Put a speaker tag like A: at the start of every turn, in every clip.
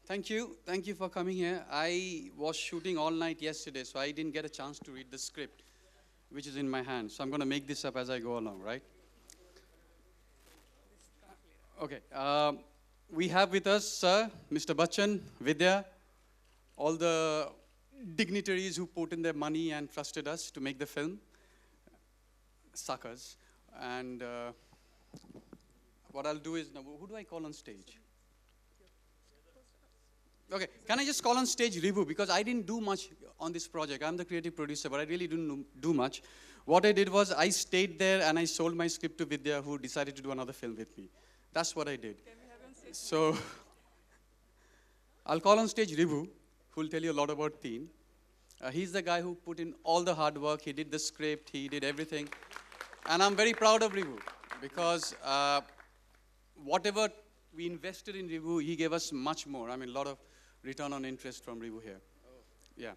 A: Thank you. Thank you for coming here. I was shooting all night yesterday, so I didn't get a chance to read the script, which is in my hand. So I'm going to make this up as I go along, right? Okay. We have with us, sir, Mr. Bachchan, Vidya, all the dignitaries who put in their money and trusted us to make the film, suckers. And what I'll do is, now, who do I call on stage? Okay, can I just call on stage Rivu? Because I didn't do much on this project. I'm the creative producer, but I really didn't do much. What I did was I stayed there and I sold my script to Vidya, who decided to do another film with me. That's what I did. So I'll call on stage Rivu, who will tell you a lot about Teen. He's the guy who put in all the hard work. He did the script. He did everything. And I'm very proud of Rivu because whatever we invested in Rivu, he gave us much more. I mean, a lot of return on interest from Rivu here. Yeah.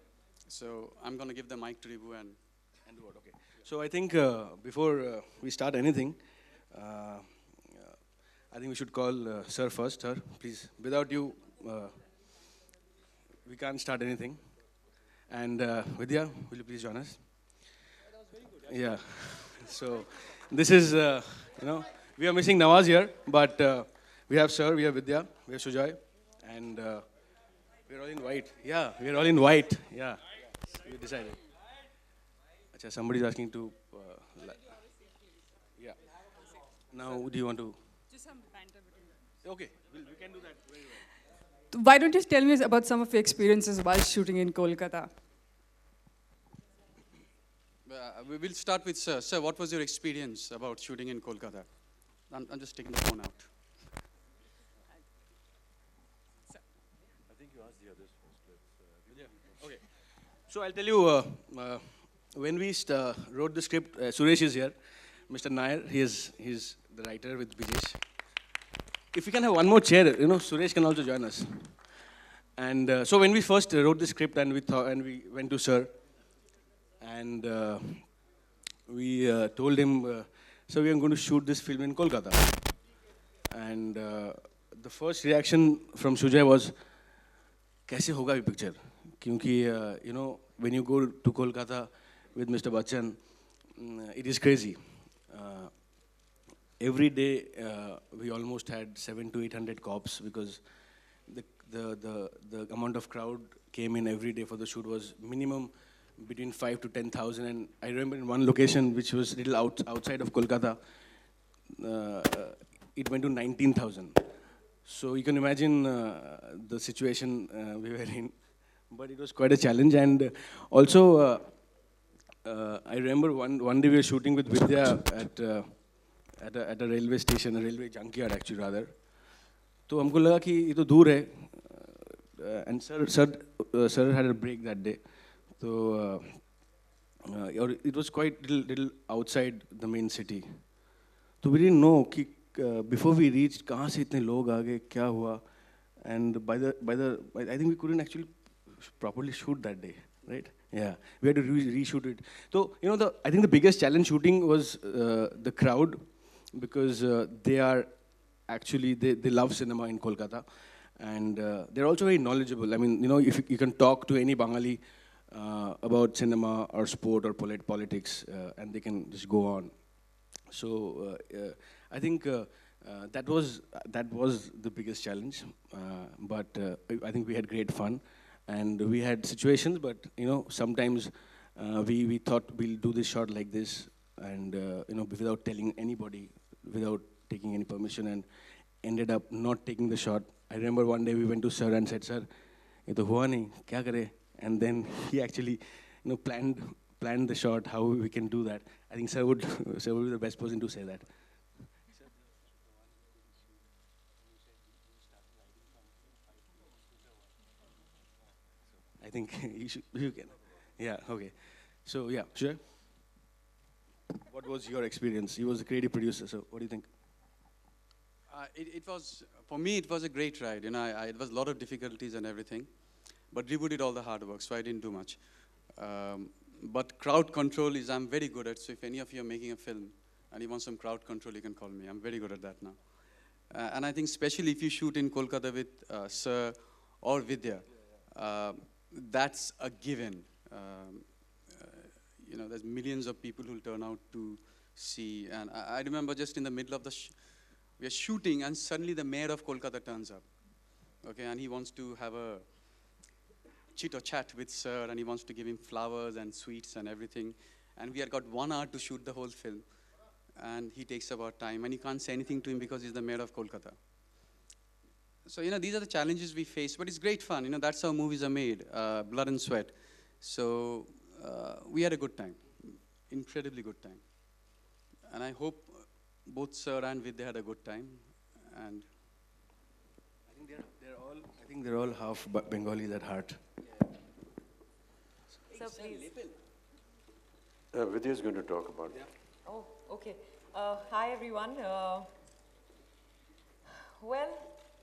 A: So I'm going to give the mic to Rivu and do it. Okay.
B: So I think before we start anything, I think we should call Sir first. Sir, please. Without you, we can't start anything. And Vidya, will you please join us? Yeah. So this is, we are missing Nawaz here, but we have Sir, we have Vidya, we have Sujoy, and we're all in white. Yeah, we're all in white. Yeah, we decided. Achha, somebody's asking to. Yeah. Now, do you want to?
C: Just some banter between them.
B: Okay, we can do that very well.
C: Why don't you tell me about some of your experiences while shooting in Kolkata?
A: We will start with Sir. Sir, what was your experience about shooting in Kolkata? I'm just taking the phone out.
B: I think you asked the others first. Okay. So I'll tell you, when we wrote the script, Suresh is here. Mr. Nair, he's the writer with Bijesh. If we can have one more chair, Suresh can also join us. And so when we first wrote the script and we went to Sir, and we told him, so we are going to shoot this film in Kolkata. And the first reaction from Sujoy was, "Kaise hoga ye picture?" Kyunki, when you go to Kolkata with Mr. Bachchan, it is crazy. Every day we almost had 700 to 800 cops because the amount of crowd came in every day for the shoot was minimum between 5 to 10,000. And I remember in one location which was a little outside of Kolkata, it went to 19,000. So you can imagine the situation we were in. But it was quite a challenge. And also, I remember one day we were shooting with Vidya at a railway station, a railway junkyard actually rather. So हमको लगा कि ये तो दूर है. And sir had a break that day. So it was quite little outside the main city. So we didn't know कि before we reached कहाँ से इतने लोग आ गए, क्या हुआ. And I think we couldn't actually properly shoot that day, right? Yeah, we had to reshoot it. So I think the biggest challenge shooting was the crowd, because they are actually they love cinema in Kolkata, and they're also very knowledgeable. I mean, if you can talk to any Bangali about cinema or sport or politics, and they can just go on. So I think that was the biggest challenge, but I think we had great fun, and we had situations, but sometimes we thought we'll do this shot like this, and without telling anybody, without taking any permission, and ended up not taking the shot. I remember one day we went to Sir and said, "Sir, ये तो हुआ नहीं, क्या करे?" And then he actually planned the shot, how we can do that. I think Sir would be the best person to say that. I think you can. Yeah, okay. So yeah, sure. What was your experience? He was a creative producer, so what do you think?
A: It was, for me, it was a great ride. It was a lot of difficulties and everything. But Rivu did all the hard work, so I didn't do much. But crowd control is I'm very good at, so if any of you are making a film and you want some crowd control, you can call me. I'm very good at that now. And I think especially if you shoot in Kolkata with Sir or Vidya, that's a given. You know, there's millions of people who'll turn out to see. And I remember just in the middle of the, we are shooting, and suddenly the mayor of Kolkata turns up. Okay, and he wants to have a chit or chat with Sir, and he wants to give him flowers and sweets and everything. And we had got 1 hour to shoot the whole film. And he takes about time, and you can't say anything to him because he's the mayor of Kolkata. So, you know, these are the challenges we face, but it's great fun. You know, that's how movies are made, blood and sweat. So we had a good time, incredibly good time. And I hope both Sir and Vidya had a good time. And
B: I think they're all half Bengalis at heart.
D: So please.
E: Vidya is going to talk about it.
D: Oh, okay. Hi, everyone. Well,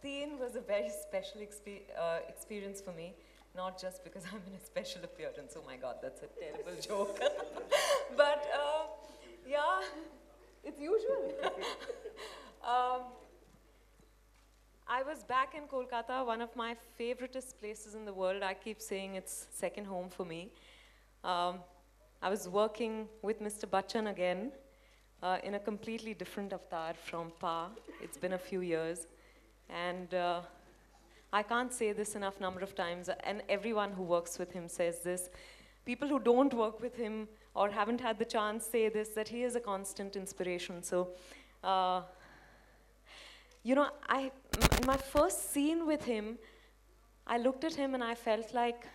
D: Teen was a very special experience for me, not just because I'm in a special appearance. Oh my God, that's a terrible joke. But yeah, it's usual. I was back in Kolkata, one of my favoriteest places in the world. I keep saying it's second home for me. I was working with Mr. Bachchan again in a completely different avatar from Pa. It's been a few years. And I can't say this enough number of times, and everyone who works with him says this. People who don't work with him or haven't had the chance say this, that he is a constant inspiration. So, you know, in my first scene with him, I looked at him and I felt like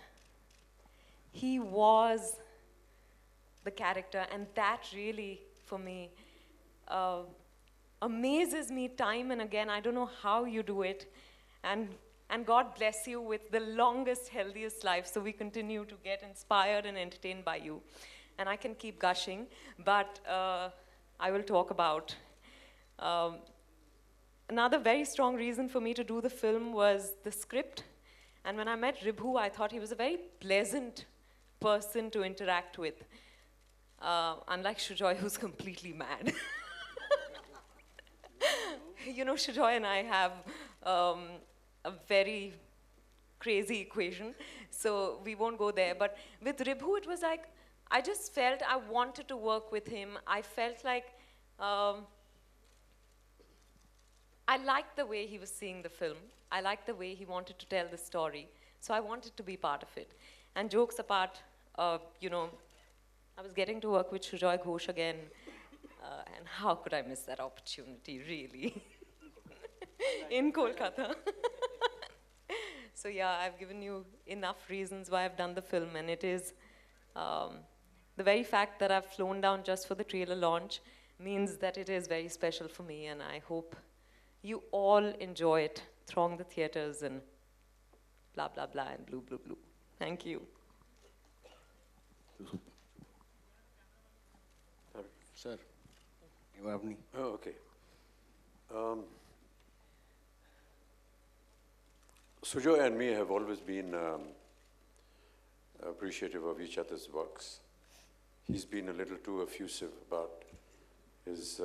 D: he was the character, and that really, for me, amazes me time and again. I don't know how you do it, and God bless you with the longest, healthiest life, so we continue to get inspired and entertained by you. And I can keep gushing, but I will talk about another very strong reason for me to do the film was the script. And when I met Ribhu, I thought he was a very pleasant person to interact with, unlike Sujoy, who's completely mad. You know, Sujoy and I have a very crazy equation, so we won't go there. But with Ribhu, it was like, I just felt I wanted to work with him. I felt like I liked the way he was seeing the film. I liked the way he wanted to tell the story. So I wanted to be part of it. And jokes apart, you know, I was getting to work with Sujoy Ghosh again. And how could I miss that opportunity, really? In Kolkata. So yeah, I've given you enough reasons why I've done the film, and it is the very fact that I've flown down just for the trailer launch means that it is very special for me, and I hope you all enjoy it. Throng the theaters and blah, blah, blah, and blue, blue, blue. Thank you.
B: Sir, you have me.
E: Oh, okay. Sujoy and me have always been appreciative of each other's works. He's been a little too effusive about his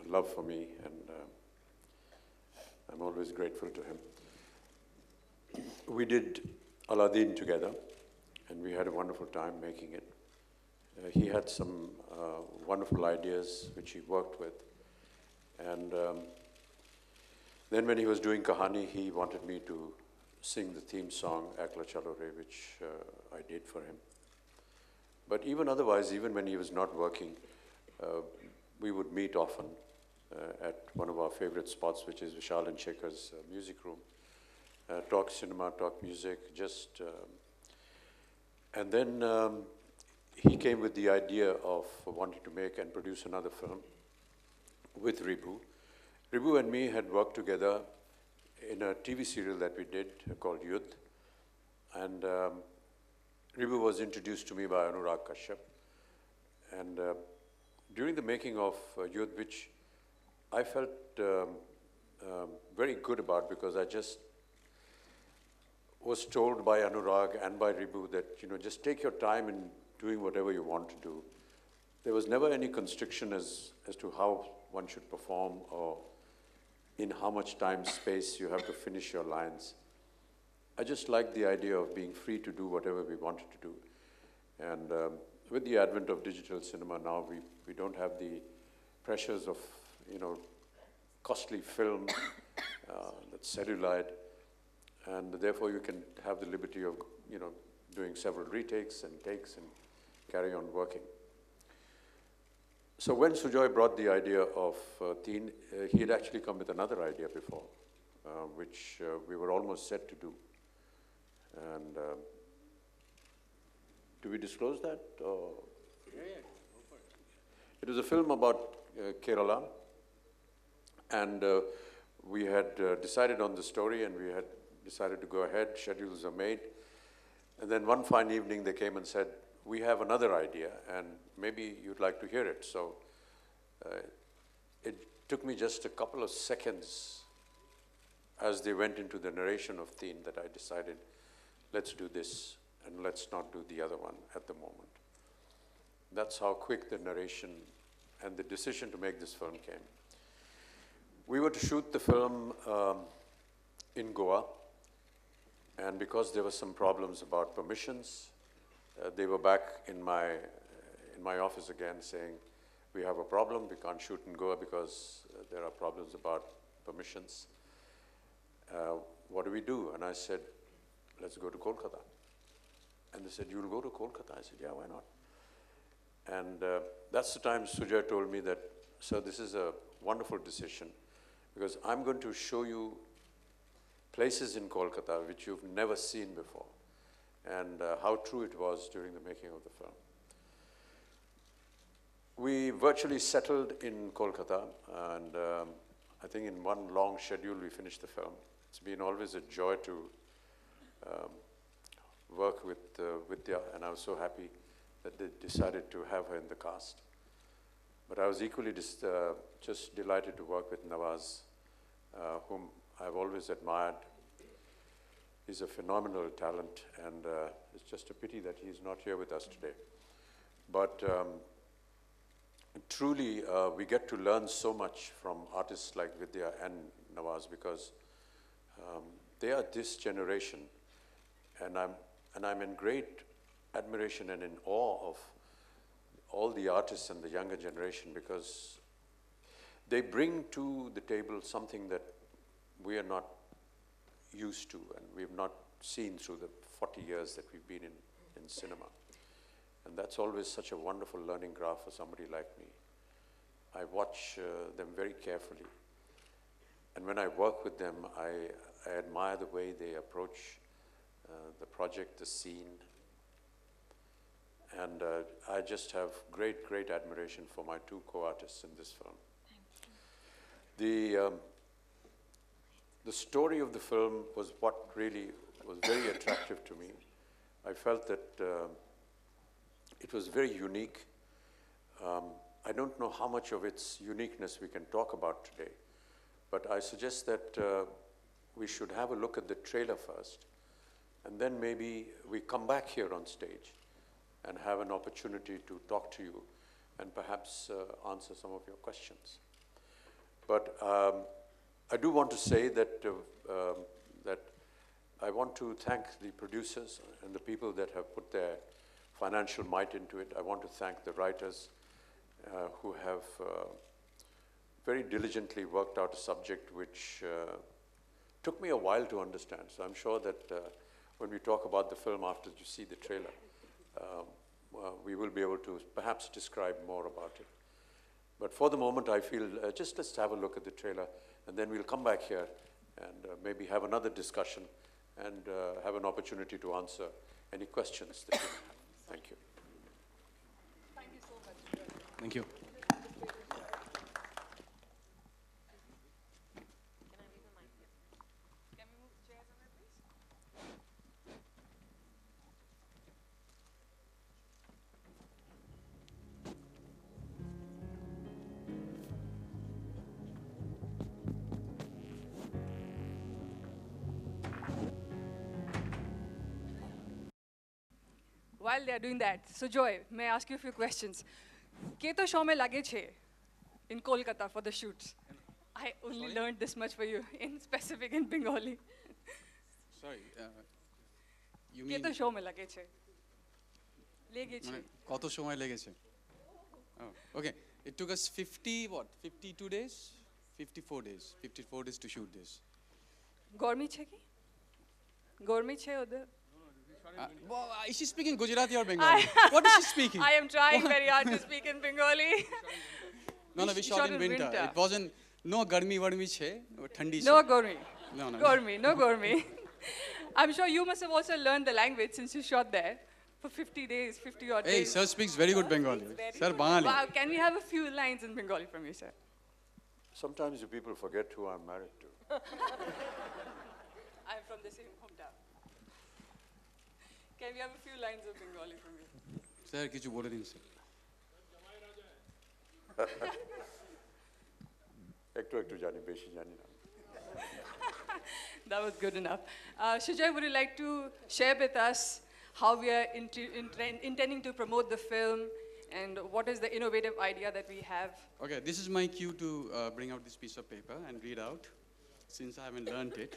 E: love for me, and I'm always grateful to him. We did Aladdin together, and we had a wonderful time making it. He had some wonderful ideas which he worked with. And then when he was doing Kahani, he wanted me to sing the theme song, Ekla Chalo Re, which I did for him. But even otherwise, even when he was not working, we would meet often at one of our favorite spots, which is Vishal and Shekhar's music room. Talk cinema, talk music, just... and then he came with the idea of wanting to make and produce another film with Ribhu. Ribhu and me had worked together in a TV serial that we did called Yudh. And Ribhu was introduced to me by Anurag Kashyap. And during the making of Yudh, which I felt very good about, because I just was told by Anurag and by Ribhu that, you know, just take your time in doing whatever you want to do. There was never any constriction as to how one should perform or in how much time, space you have to finish your lines. I just liked the idea of being free to do whatever we wanted to do. And with the advent of digital cinema now, we don't have the pressures of, costly film that's celluloid, and therefore you can have the liberty of, doing several retakes and takes and carry on working. So when Sujoy brought the idea of Teen, he had actually come with another idea before, which we were almost set to do. And do we disclose that? Or? Yeah, go for it. It was a film about Kerala, and we had decided on the story, and we had decided to go ahead. Schedules are made. And then one fine evening they came and said, we have another idea, and maybe you'd like to hear it. So it took me just a couple of seconds as they went into the narration of Teen that I decided, let's do this, and let's not do the other one at the moment. That's how quick the narration and the decision to make this film came. We were to shoot the film in Goa, and because there were some problems about permissions, they were back in my office again saying, we have a problem, we can't shoot in Goa because there are problems about permissions. What do we do? And I said, let's go to Kolkata. And they said, you'll go to Kolkata? I said, yeah, why not? And that's the time Sujoy told me that, sir, this is a wonderful decision because I'm going to show you places in Kolkata which you've never seen before, and how true it was during the making of the film. We virtually settled in Kolkata, and I think in one long schedule we finished the film. It's been always a joy to work with Vidya, and I was so happy that they decided to have her in the cast. But I was equally just delighted to work with Nawaz, whom I've always admired. He's a phenomenal talent, and it's just a pity that he's not here with us today. But truly, we get to learn so much from artists like Vidya and Nawaz because they are this generation, and I'm in great admiration and in awe of all the artists and the younger generation because they bring to the table something that we are not used to and we've not seen through the 40 years that we've been in cinema. And that's always such a wonderful learning graph for somebody like me. I watch them very carefully. And when I work with them, I admire the way they approach the project, the scene. And I just have great, great admiration for my two co-artists in this film. The story of the film was what really was very attractive to me. I felt that it was very unique. I don't know how much of its uniqueness we can talk about today, but I suggest that we should have a look at the trailer first, and then maybe we come back here on stage and have an opportunity to talk to you and perhaps answer some of your questions. But I do want to say that, that I want to thank the producers and the people that have put their financial might into it. I want to thank the writers who have very diligently worked out a subject which took me a while to understand. So I'm sure that when we talk about the film after you see the trailer, we will be able to perhaps describe more about it. But for the moment, I feel just let's have a look at the trailer, and then we'll come back here and maybe have another discussion and have an opportunity to answer any questions that you have. Thank you.
C: Thank you so much.
B: Thank you.
C: Can we move chairs away, please? While they are doing that, so Joy, may I ask you a few questions? Keto show mein lage che in Kolkata for the shoots. I only learned this much for you in specific in Bengali.
A: Sorry, you mean
C: কেতো সময় লেগেছে লেগেছে
A: কত সময় লেগেছে? Oh, okay. It took us 52 days? 54 days. 54 days to shoot this.
C: গরমি ছে কি গরমি ছে ওদের
A: Is she speaking Gujarati or Bengali? What is she speaking?
C: I am trying very hard to speak in Bengali.
A: No, we shot in winter. It wasn't, no garmi varmi che, thandi che.
C: No Gormi.
A: No.
C: Gormi, no Gormi. I'm sure you must have also learned the language since you shot there for 50 days, 50 odd
A: Hey,
C: days.
A: sir speaks very good Bengali.
C: Very
A: Sir,
C: good.
A: Bangali.
C: Wow, can we have a few lines in Bengali from you, sir?
E: Sometimes you people forget who I'm married to.
C: I'm from the same hometown. Can we have a few lines of Bengali from you?
A: Sir, kichu bole din sir.
E: একটু জানি, বেশি জানি না।
C: That was good enough. Sujoy, would you like to share with us how we are intending to promote the film and what is the innovative idea that we have?
A: Okay, this is my cue to bring out this piece of paper and read out, since I haven't learned it.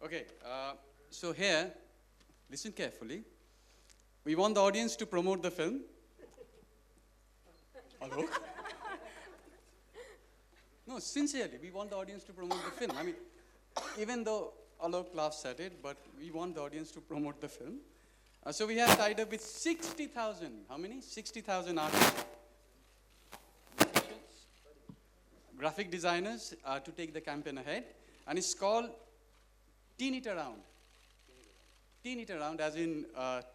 A: Okay, so here, listen carefully. We want the audience to promote the film. Hello? No, sincerely, we want the audience to promote the film. I mean, even though Alok laughs at it, but we want the audience to promote the film. So we have tied up with 60,000, how many? 60,000 artists, graphic designers to take the campaign ahead. And it's called Teen It Around. Teen It Around, as in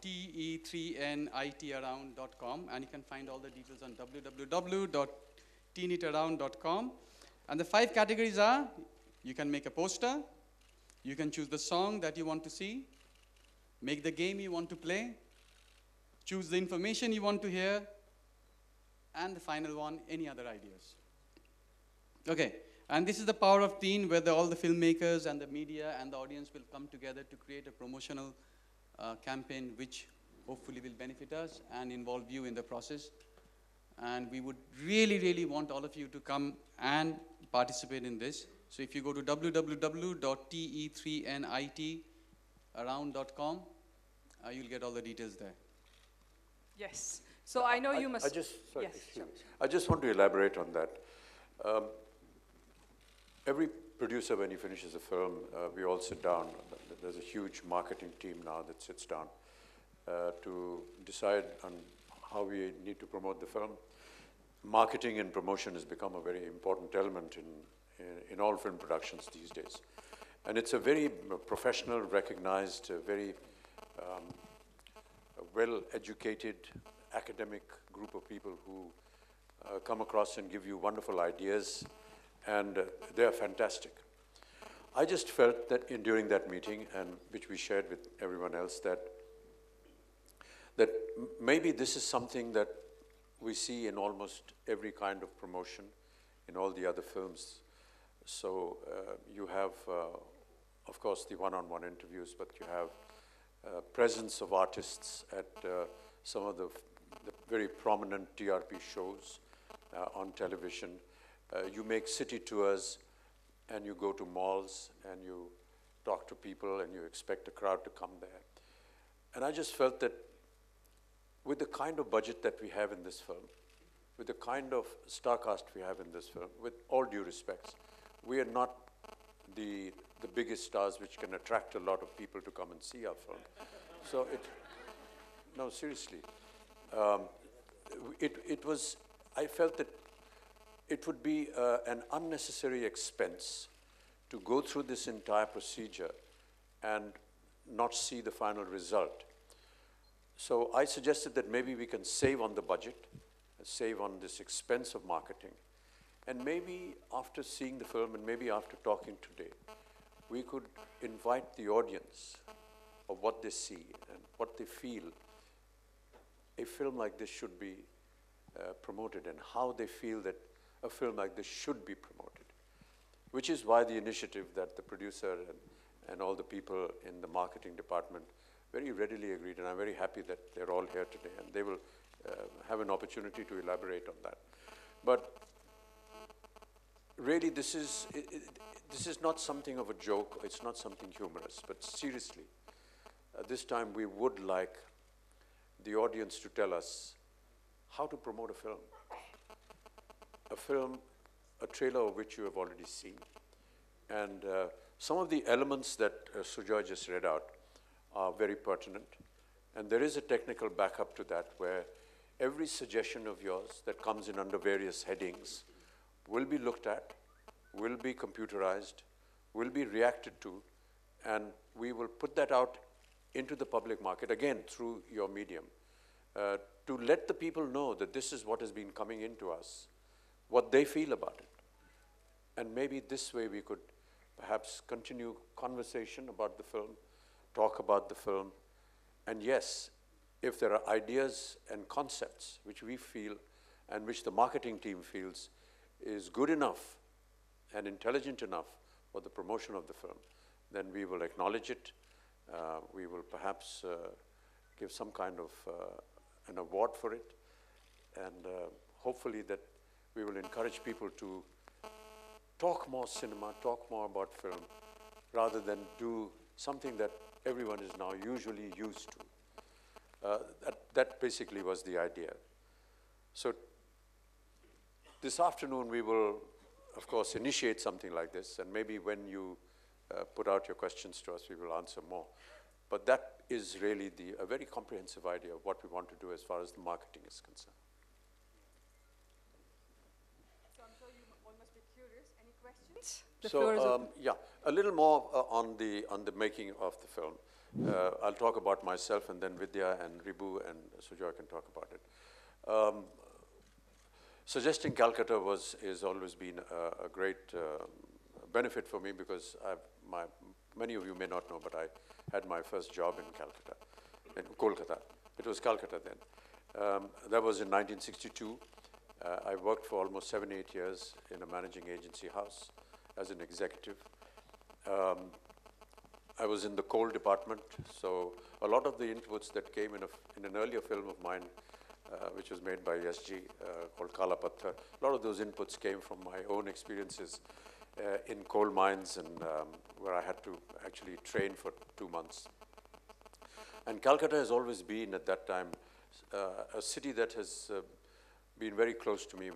A: TE3NITaround.com. And you can find all the details on www.teenitaround.com. And the 5 categories are, you can make a poster, you can choose the song that you want to see, make the game you want to play, choose the information you want to hear, and the final one, any other ideas. Okay, and this is the power of Teen, where all the filmmakers and the media and the audience will come together to create a promotional campaign which hopefully will benefit us and involve you in the process. And we would really, really want all of you to come and participate in this. So if you go to www.te3nitaround.com, you'll get all the details there.
C: Yes. So I know you must.
E: Sorry,
C: Yes,
E: excuse
C: sure.
E: me. I just want to elaborate on that. Every producer, when he finishes a film, we all sit down. There's a huge marketing team now that sits down to decide on how we need to promote the film. Marketing and promotion has become a very important element in all film productions these days. And it's a very professional, recognized, very well-educated academic group of people who come across and give you wonderful ideas, and they are fantastic. I just felt that during that meeting, and which we shared with everyone else, that maybe this is something that we see in almost every kind of promotion in all the other films. So you have, of course, the one-on-one interviews, but you have presence of artists at some of the very prominent TRP shows on television. You make city tours, and you go to malls, and you talk to people, and you expect a crowd to come there. And I just felt that with the kind of budget that we have in this film, with the kind of star cast we have in this film, with all due respects, we are not the biggest stars which can attract a lot of people to come and see our film. So no, seriously. I felt that it would be an unnecessary expense to go through this entire procedure and not see the final result. So I suggested that maybe we can save on the budget, save on this expense of marketing, and maybe after seeing the film and maybe after talking today, we could invite the audience of what they see and what they feel a film like this should be promoted, and how they feel that a film like this should be promoted, which is why the initiative that the producer and all the people in the marketing department very readily agreed, and I'm very happy that they're all here today, and they will have an opportunity to elaborate on that. But really, this is not something of a joke, it's not something humorous, but seriously, this time we would like the audience to tell us how to promote a film. A film, a trailer of which you have already seen. And some of the elements that Sujoy just read out are very pertinent. And there is a technical backup to that where every suggestion of yours that comes in under various headings will be looked at, will be computerized, will be reacted to, and we will put that out into the public market, again, through your medium, to let the people know that this is what has been coming into us, what they feel about it. And maybe this way we could perhaps continue conversation about the film, talk about the film, and yes, if there are ideas and concepts which we feel and which the marketing team feels is good enough and intelligent enough for the promotion of the film, then we will acknowledge it. We will perhaps give some kind of an award for it, and hopefully that we will encourage people to talk more cinema, talk more about film, rather than do something that everyone is now usually used to. That basically was the idea. So this afternoon we will, of course, initiate something like this, and maybe when you put out your questions to us, we will answer more. But that is really a very comprehensive idea of what we want to do as far as the marketing is concerned.
C: So I'm sure you all must be curious. Any questions? The floor is
E: So
C: open.
E: yeah, a little more on the making of the film. I'll talk about myself, and then Vidya and Ribu and Sujoy can talk about it. Suggesting Calcutta has always been a great benefit for me, because many of you may not know, but I had my first job in Calcutta, in Kolkata. It was Calcutta then. That was in 1962. I worked for almost 7-8 years in a managing agency house as an executive. I was in the coal department, so a lot of the inputs that came in an earlier film of mine, which was made by SG, called Kala Patthar, a lot of those inputs came from my own experiences in coal mines, and where I had to actually train for 2 months. And Calcutta has always been, at that time, a city that has been very close to me.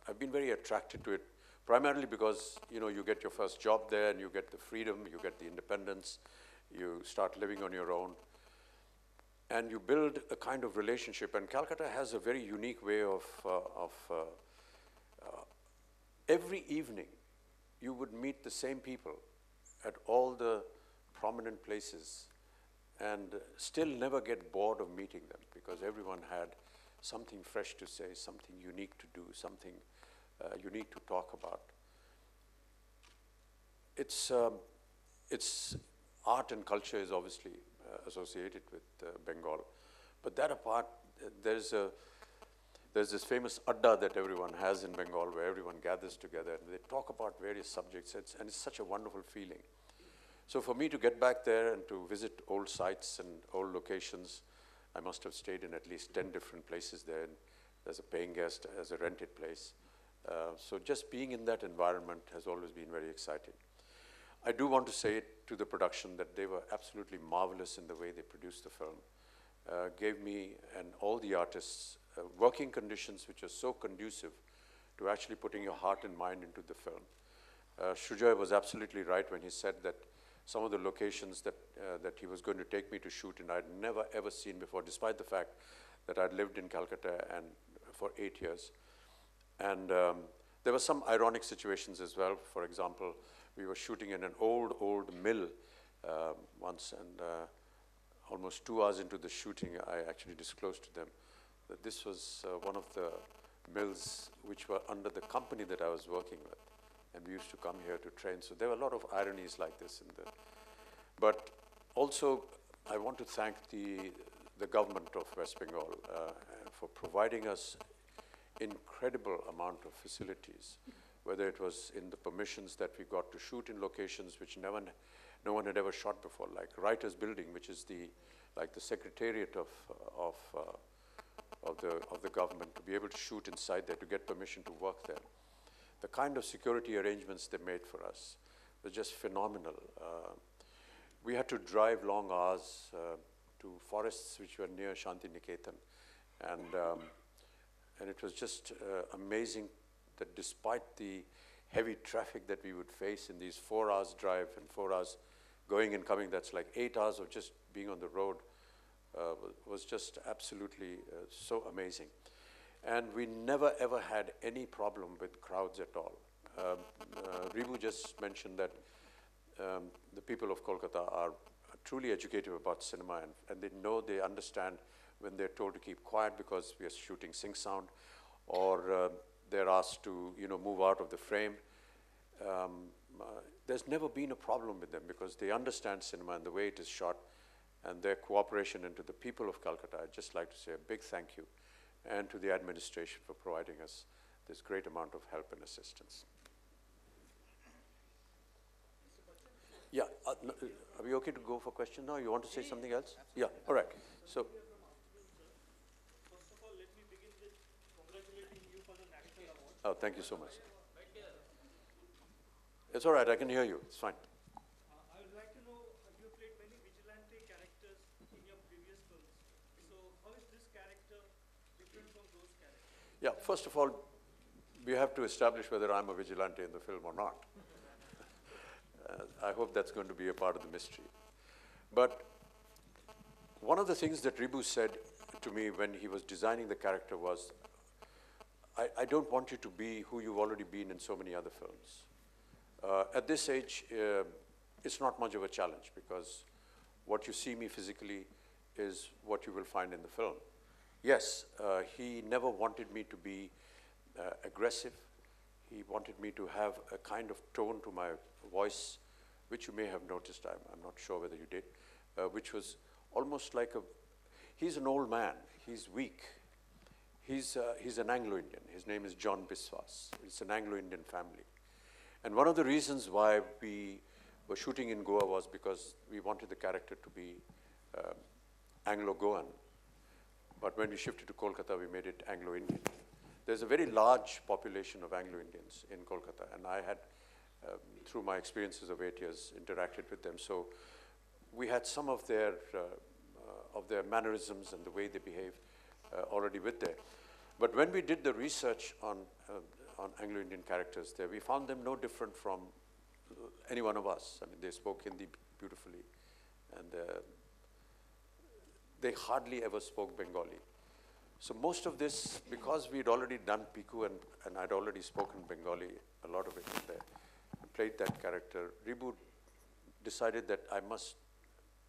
E: I've been very attracted to it, primarily because you get your first job there, and you get the freedom, you get the independence, you start living on your own, and you build a kind of relationship. And Calcutta has a very unique way of every evening you would meet the same people at all the prominent places and still never get bored of meeting them, because everyone had something fresh to say, something unique to do, something unique to talk about. It's art and culture is obviously associated with Bengal, but that apart, there's this famous adda that everyone has in Bengal, where everyone gathers together and they talk about various subjects, and it's such a wonderful feeling. So for me to get back there and to visit old sites and old locations, I must have stayed in at least 10 different places there, as a paying guest, as a rented place. So just being in that environment has always been very exciting. I do want to say to the production that they were absolutely marvelous in the way they produced the film. Gave me and all the artists working conditions which are so conducive to actually putting your heart and mind into the film. Sujoy was absolutely right when he said that some of the locations that he was going to take me to shoot in I'd never ever seen before, despite the fact that I'd lived in Calcutta and for 8 years. And there were some ironic situations as well. For example, we were shooting in an old mill once, and almost 2 hours into the shooting, I actually disclosed to them that this was one of the mills which were under the company that I was working with, and we used to come here to train. So there were a lot of ironies like this in the. But also, I want to thank the government of West Bengal for providing us incredible amount of facilities, whether it was in the permissions that we got to shoot in locations which no one had ever shot before, like Writers Building, which is the secretariat of the government, to be able to shoot inside there, to get permission to work there. the kind of security arrangements they made for us were just phenomenal. We had to drive long hours to forests which were near Shanti Niketan, and it was just amazing that despite the heavy traffic that we would face in these 4 hours drive and 4 hours going and coming, that's like 8 hours of just being on the road, was just absolutely so amazing. And we never ever had any problem with crowds at all. Ribu just mentioned that the people of Kolkata are truly educated about cinema, and they know, they understand when they're told to keep quiet because we are shooting sync sound, or they're asked to, you know, move out of the frame. There's never been a problem with them because they understand cinema and the way it is shot, and their cooperation. And to the people of Calcutta, I'd just like to say a big thank you, and to the administration for providing us this great amount of help and assistance. Yeah, no, are we okay to go for question now? You want to say something else? Yeah, all right. So.
F: First of all, let me begin with congratulating you for the National Award.
E: Oh, thank you so much. It's all right, I can hear you, it's fine.
F: I would like to know, you have played many vigilante characters in your previous films. So how is this character different from those characters?
E: Yeah, first of all, we have to establish whether I'm a vigilante in the film or not. I hope that's going to be a part of the mystery. But one of the things that Ribu said to me when he was designing the character was, I don't want you to be who you've already been in so many other films. At this age, it's not much of a challenge because what you see me physically is what you will find in the film. Yes, he never wanted me to be aggressive. He wanted me to have a kind of tone to my voice, which you may have noticed, I'm not sure whether you did, which was almost like he's an old man, he's weak. He's an Anglo-Indian. His name is John Biswas. It's an Anglo-Indian family. And one of the reasons why we were shooting in Goa was because we wanted the character to be Anglo-Goan. But when we shifted to Kolkata, we made it Anglo-Indian. There's a very large population of Anglo-Indians in Kolkata, and I had, through my experiences of 8 years, interacted with them. So we had some of their mannerisms and the way they behave already with there. But when we did the research on Anglo-Indian characters there, we found them no different from any one of us. I mean, they spoke Hindi beautifully, and they hardly ever spoke Bengali. So most of this, because we'd already done Piku and I'd already spoken Bengali, a lot of it in there, and played that character, Ribu decided that I must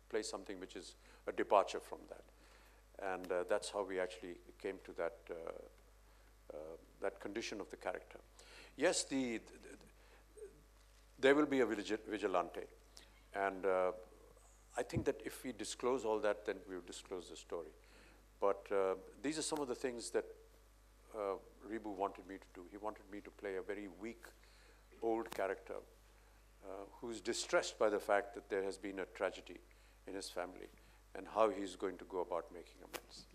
E: play something which is a departure from that. And that's how we actually came to that, that condition of the character. Yes, there will be a vigilante. And I think that if we disclose all that, then we'll disclose the story. But these are some of the things that Ribu wanted me to do. He wanted me to play a very weak, old character who's distressed by the fact that there has been a tragedy in his family and how he's going to go about making amends.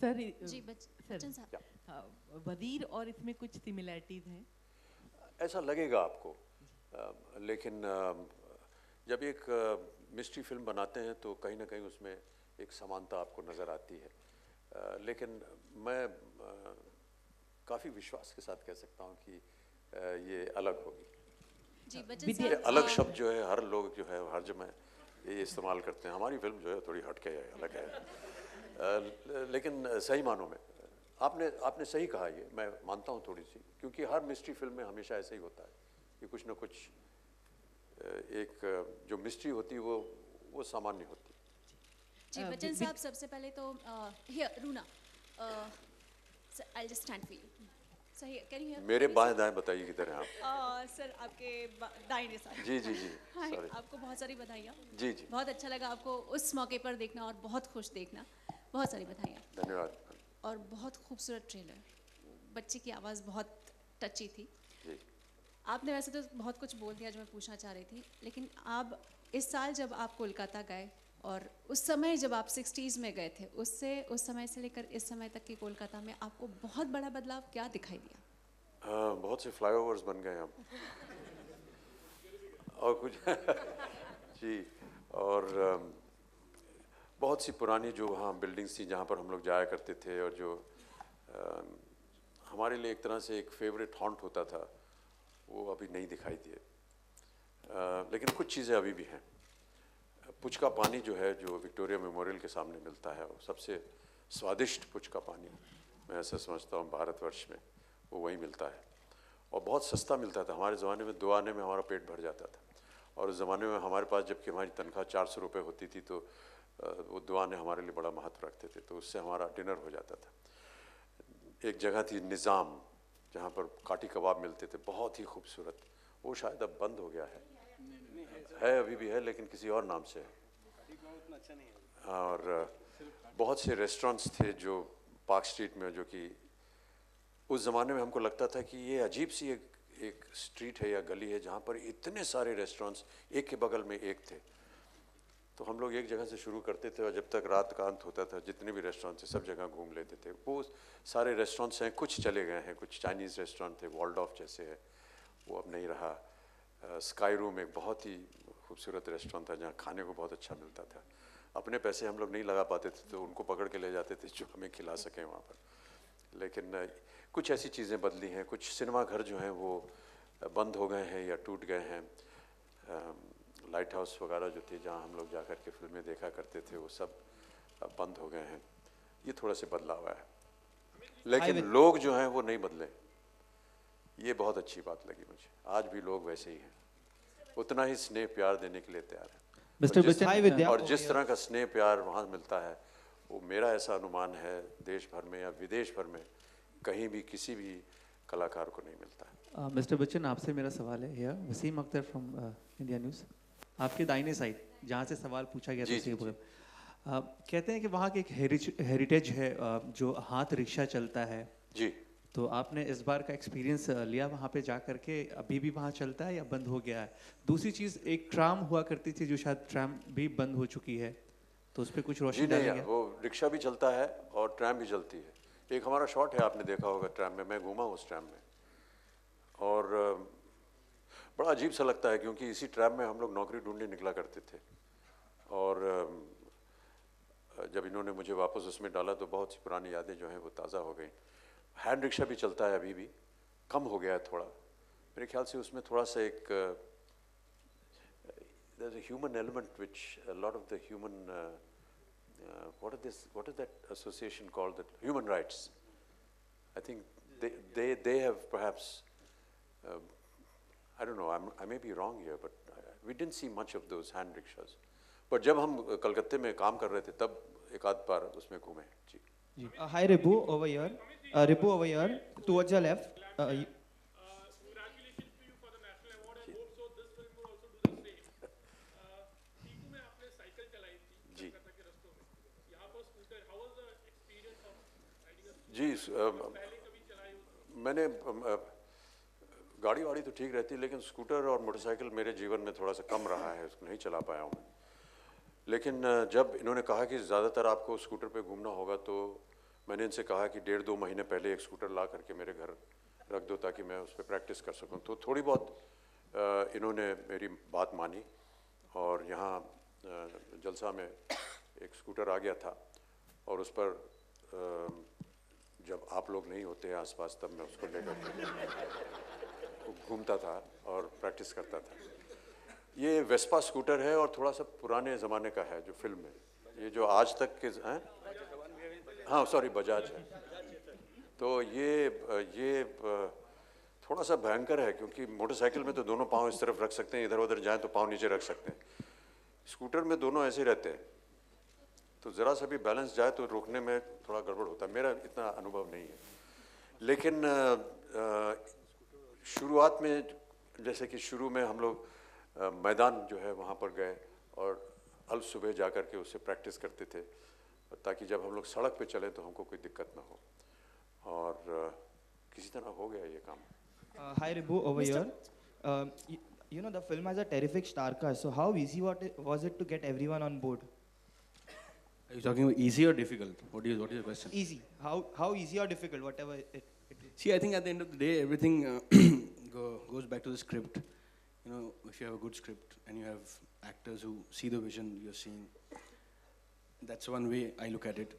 G: Sir
H: ji Bachchan साहब
G: वजीर और इसमें कुछ similarities हैं
E: ऐसा लगेगा आपको, लेकिन जब एक मिस्ट्री फिल्म बनाते हैं तो कहीं ना कहीं उसमें एक समानता आपको नज़र आती है, लेकिन मैं काफ़ी विश्वास के साथ कह सकता हूँ कि ये अलग होगी।
H: जी बच्चन साहब
E: अलग शब्द जो है हर लोग जो है हर जगह ये इस्तेमाल करते हैं। हमारी फिल्म जो है थोड़ी हटके है, अलग है, लेकिन सही मानों में आपने सही कहा, ये मैं मानता हूँ थोड़ी सी, क्योंकि हर मिस्ट्री फिल्म में हमेशा ऐसा ही होता है कि कुछ ना कुछ एक जो मिस्ट्री होती है वो सामान्य होती है।
H: जी बच्चन साहब सबसे पहले तो here Runa I'll just stand for you. So here, can you hear?
E: मेरे बाएं दाएं बताइए किधर हैं आप?
H: सर आपके दाहिने साइड।
E: जी जी जी
H: हाय,
E: सॉरी।
H: आपको बहुत सारी बधाइयाँ।
E: जी जी
H: बहुत अच्छा लगा आपको उस मौके पर देखना और बहुत खुश देखना, बहुत सारी बधाइयाँ।
E: धन्यवाद।
H: और बहुत खूबसूरत ट्रेलर, बच्चे की आवाज़ बहुत टची थी।
E: जी
H: आपने वैसे तो बहुत कुछ बोल दिया जो मैं पूछना चाह रही थी, लेकिन आप इस साल जब आप कोलकाता गए और उस समय जब आप 60s में गए थे, उस समय से लेकर इस समय तक की कोलकाता में आपको बहुत बड़ा बदलाव क्या दिखाई दिया?
E: बहुत से फ्लाईओवर्स बन गए अब और कुछ जी। और बहुत सी पुरानी जो वहाँ बिल्डिंग्स थी जहाँ पर हम लोग जाया करते थे और जो हमारे लिए एक तरह से एक फेवरेट हॉन्ट होता था, वो अभी नहीं दिखाई दिए। लेकिन कुछ चीज़ें अभी भी हैं। पुच का पानी जो है, जो विक्टोरिया मेमोरियल के सामने मिलता है, वो सबसे स्वादिष्ट पुच का पानी मैं ऐसा समझता हूँ भारतवर्ष में वो वही मिलता है और बहुत सस्ता मिलता था। हमारे ज़माने में 2 आने में हमारा पेट भर जाता था और उस ज़माने में हमारे पास जबकि हमारी तनख्वाह 400 रुपये होती थी तो वो 2 आने हमारे लिए बड़ा महत्व रखते थे, तो उससे हमारा डिनर हो जाता था। एक जगह थी निज़ाम जहाँ पर काटी कबाब मिलते थे, बहुत ही खूबसूरत। वो शायद अब बंद हो गया है अभी भी है लेकिन किसी और नाम से है। और बहुत से रेस्टोरेंट्स थे जो पार्क स्ट्रीट में, जो कि उस ज़माने में हमको लगता था कि ये अजीब सी एक स्ट्रीट है या गली है जहाँ पर इतने सारे रेस्टोरेंट्स एक के बगल में एक थे। तो हम लोग एक जगह से शुरू करते थे और जब तक रात का अंत होता था जितने भी रेस्टोरेंट थे सब जगह घूम लेते थे। वो सारे रेस्टोरेंट्स हैं, कुछ चले गए हैं, कुछ चाइनीज़ रेस्टोरेंट थे, वॉल्डॉफ जैसे है, वो अब नहीं रहा। स्काई रूम एक बहुत ही खूबसूरत रेस्टोरेंट था जहाँ खाने को बहुत अच्छा मिलता था। अपने पैसे हम लोग नहीं लगा पाते थे तो उनको पकड़ के ले जाते थे जो हमें खिला सकें वहाँ पर। लेकिन कुछ ऐसी चीज़ें बदली हैं। कुछ सिनेमा घर जो हैं वो बंद हो गए हैं या टूट गए हैं। लाइट हाउस वगैरह जो थे जहाँ हम लोग जा कर के फिल्में देखा करते थे वो सब अब बंद हो गए हैं। ये थोड़ा सा बदलाव है, लेकिन लोग जो हैं वो नहीं बदले। ये बहुत अच्छी बात लगी मुझे। आज भी लोग वैसे ही हैं, उतना ही स्नेह प्यार देने के लिए तैयार है।
I: मिस्टर बच्चन,
E: और जिस तरह का स्नेह प्यार वहाँ मिलता है वो मेरा ऐसा अनुमान है देश भर में या विदेश भर में कहीं भी किसी भी कलाकार को नहीं मिलता है।
I: मिस्टर बच्चन, आपसे मेरा सवाल है here, Waseem Akhtar from India News. आपके दाहिने साइड जहाँ से सवाल पूछा गया था, कहते हैं कि वहाँ की एक हेरिटेज है जो हाथ रिक्शा चलता है
E: जी।
I: तो आपने इस बार का एक्सपीरियंस लिया वहाँ पे जा करके? अभी भी वहाँ चलता है या बंद हो गया है? दूसरी चीज़, एक ट्राम हुआ करती थी जो शायद ट्राम भी बंद हो चुकी है, तो उस पर कुछ रोशनी डालेंगे?
E: वो रिक्शा भी चलता है और ट्रैम भी चलती है। एक हमारा शॉट है, आपने देखा होगा ट्रैम में, मैं घूमा उस ट्रैम में और बड़ा अजीब सा लगता है क्योंकि इसी ट्रैम में हम लोग नौकरी ढूंढने निकला करते थे और जब इन्होंने मुझे वापस उसमें डाला तो बहुत सी पुरानी यादें जो हैं वो ताज़ा हो गई। हैंड रिक्शा भी चलता है, अभी भी कम हो गया है थोड़ा मेरे ख्याल से। उसमें थोड़ा सा एक there's a human element which a lot of the human what is that association called, that human rights, I think they have perhaps I don't know, I may be wrong here, but we didn't see much of those hand rickshaws. But जब हम कलकत्ते में काम कर रहे थे तब एक आध बार उसमें घूमे। जी।
J: Hi Ripu, over here. Ripu over here, towards your left.
F: Congratulations to you for the national award. I hope so this film will also do the same. Tiku में आपने साइकिल चलाई थी कलकत्ता के रास्तों में, यहाँ पर scooter, how was the experience of riding a scooter?
E: जी,
F: पहले कभी चलाई हो?
E: मैंने गाड़ी वाड़ी तो ठीक रहती, लेकिन स्कूटर और मोटरसाइकिल मेरे जीवन में थोड़ा सा कम रहा है, उसको नहीं चला पाया हूँ। लेकिन जब इन्होंने कहा कि ज़्यादातर आपको स्कूटर पे घूमना होगा तो मैंने इनसे कहा कि 1.5-2 महीने पहले एक स्कूटर ला करके मेरे घर रख दो ताकि मैं उस पर प्रैक्टिस कर सकूं। तो थोड़ी बहुत इन्होंने मेरी बात मानी और यहाँ जलसा में एक स्कूटर आ गया था और उस पर जब आप लोग नहीं होते हैं आसपास तब मैं उसको लेकर घूमता था और प्रैक्टिस करता था। ये वेस्पा स्कूटर है और थोड़ा सा पुराने ज़माने का है जो फिल्म में, ये जो आज तक के हैं, हाँ सॉरी बजाज है। तो ये थोड़ा सा भयंकर है क्योंकि मोटरसाइकिल में तो दोनों पाँव इस तरफ रख सकते हैं, इधर उधर जाएं तो पाँव नीचे रख सकते हैं। स्कूटर में दोनों ऐसे रहते हैं तो ज़रा सा भी बैलेंस जाए तो रोकने में थोड़ा गड़बड़ होता है। मेरा इतना अनुभव नहीं है, लेकिन शुरुआत में जैसे कि शुरू में हम लोग मैदान जो है वहाँ पर गए और अल सुबह जा कर के उससे प्रैक्टिस करते थे ताकि जब हम लोग सड़क पे चले तो हमको कोई दिक्कत ना हो और किसी तरह हो गया ये काम।
J: Hi Ripu, over here. You know the film has a terrific star cast. So how easy was it to get everyone on board?
B: Are you talking about easy or difficult? What is your question?
J: Easy. How easy or difficult, whatever it is.
B: See, I think at the end of the day, everything goes back to the script. You know, if you have a good script and you have actors who see the vision you're seeing, that's one way I look at it.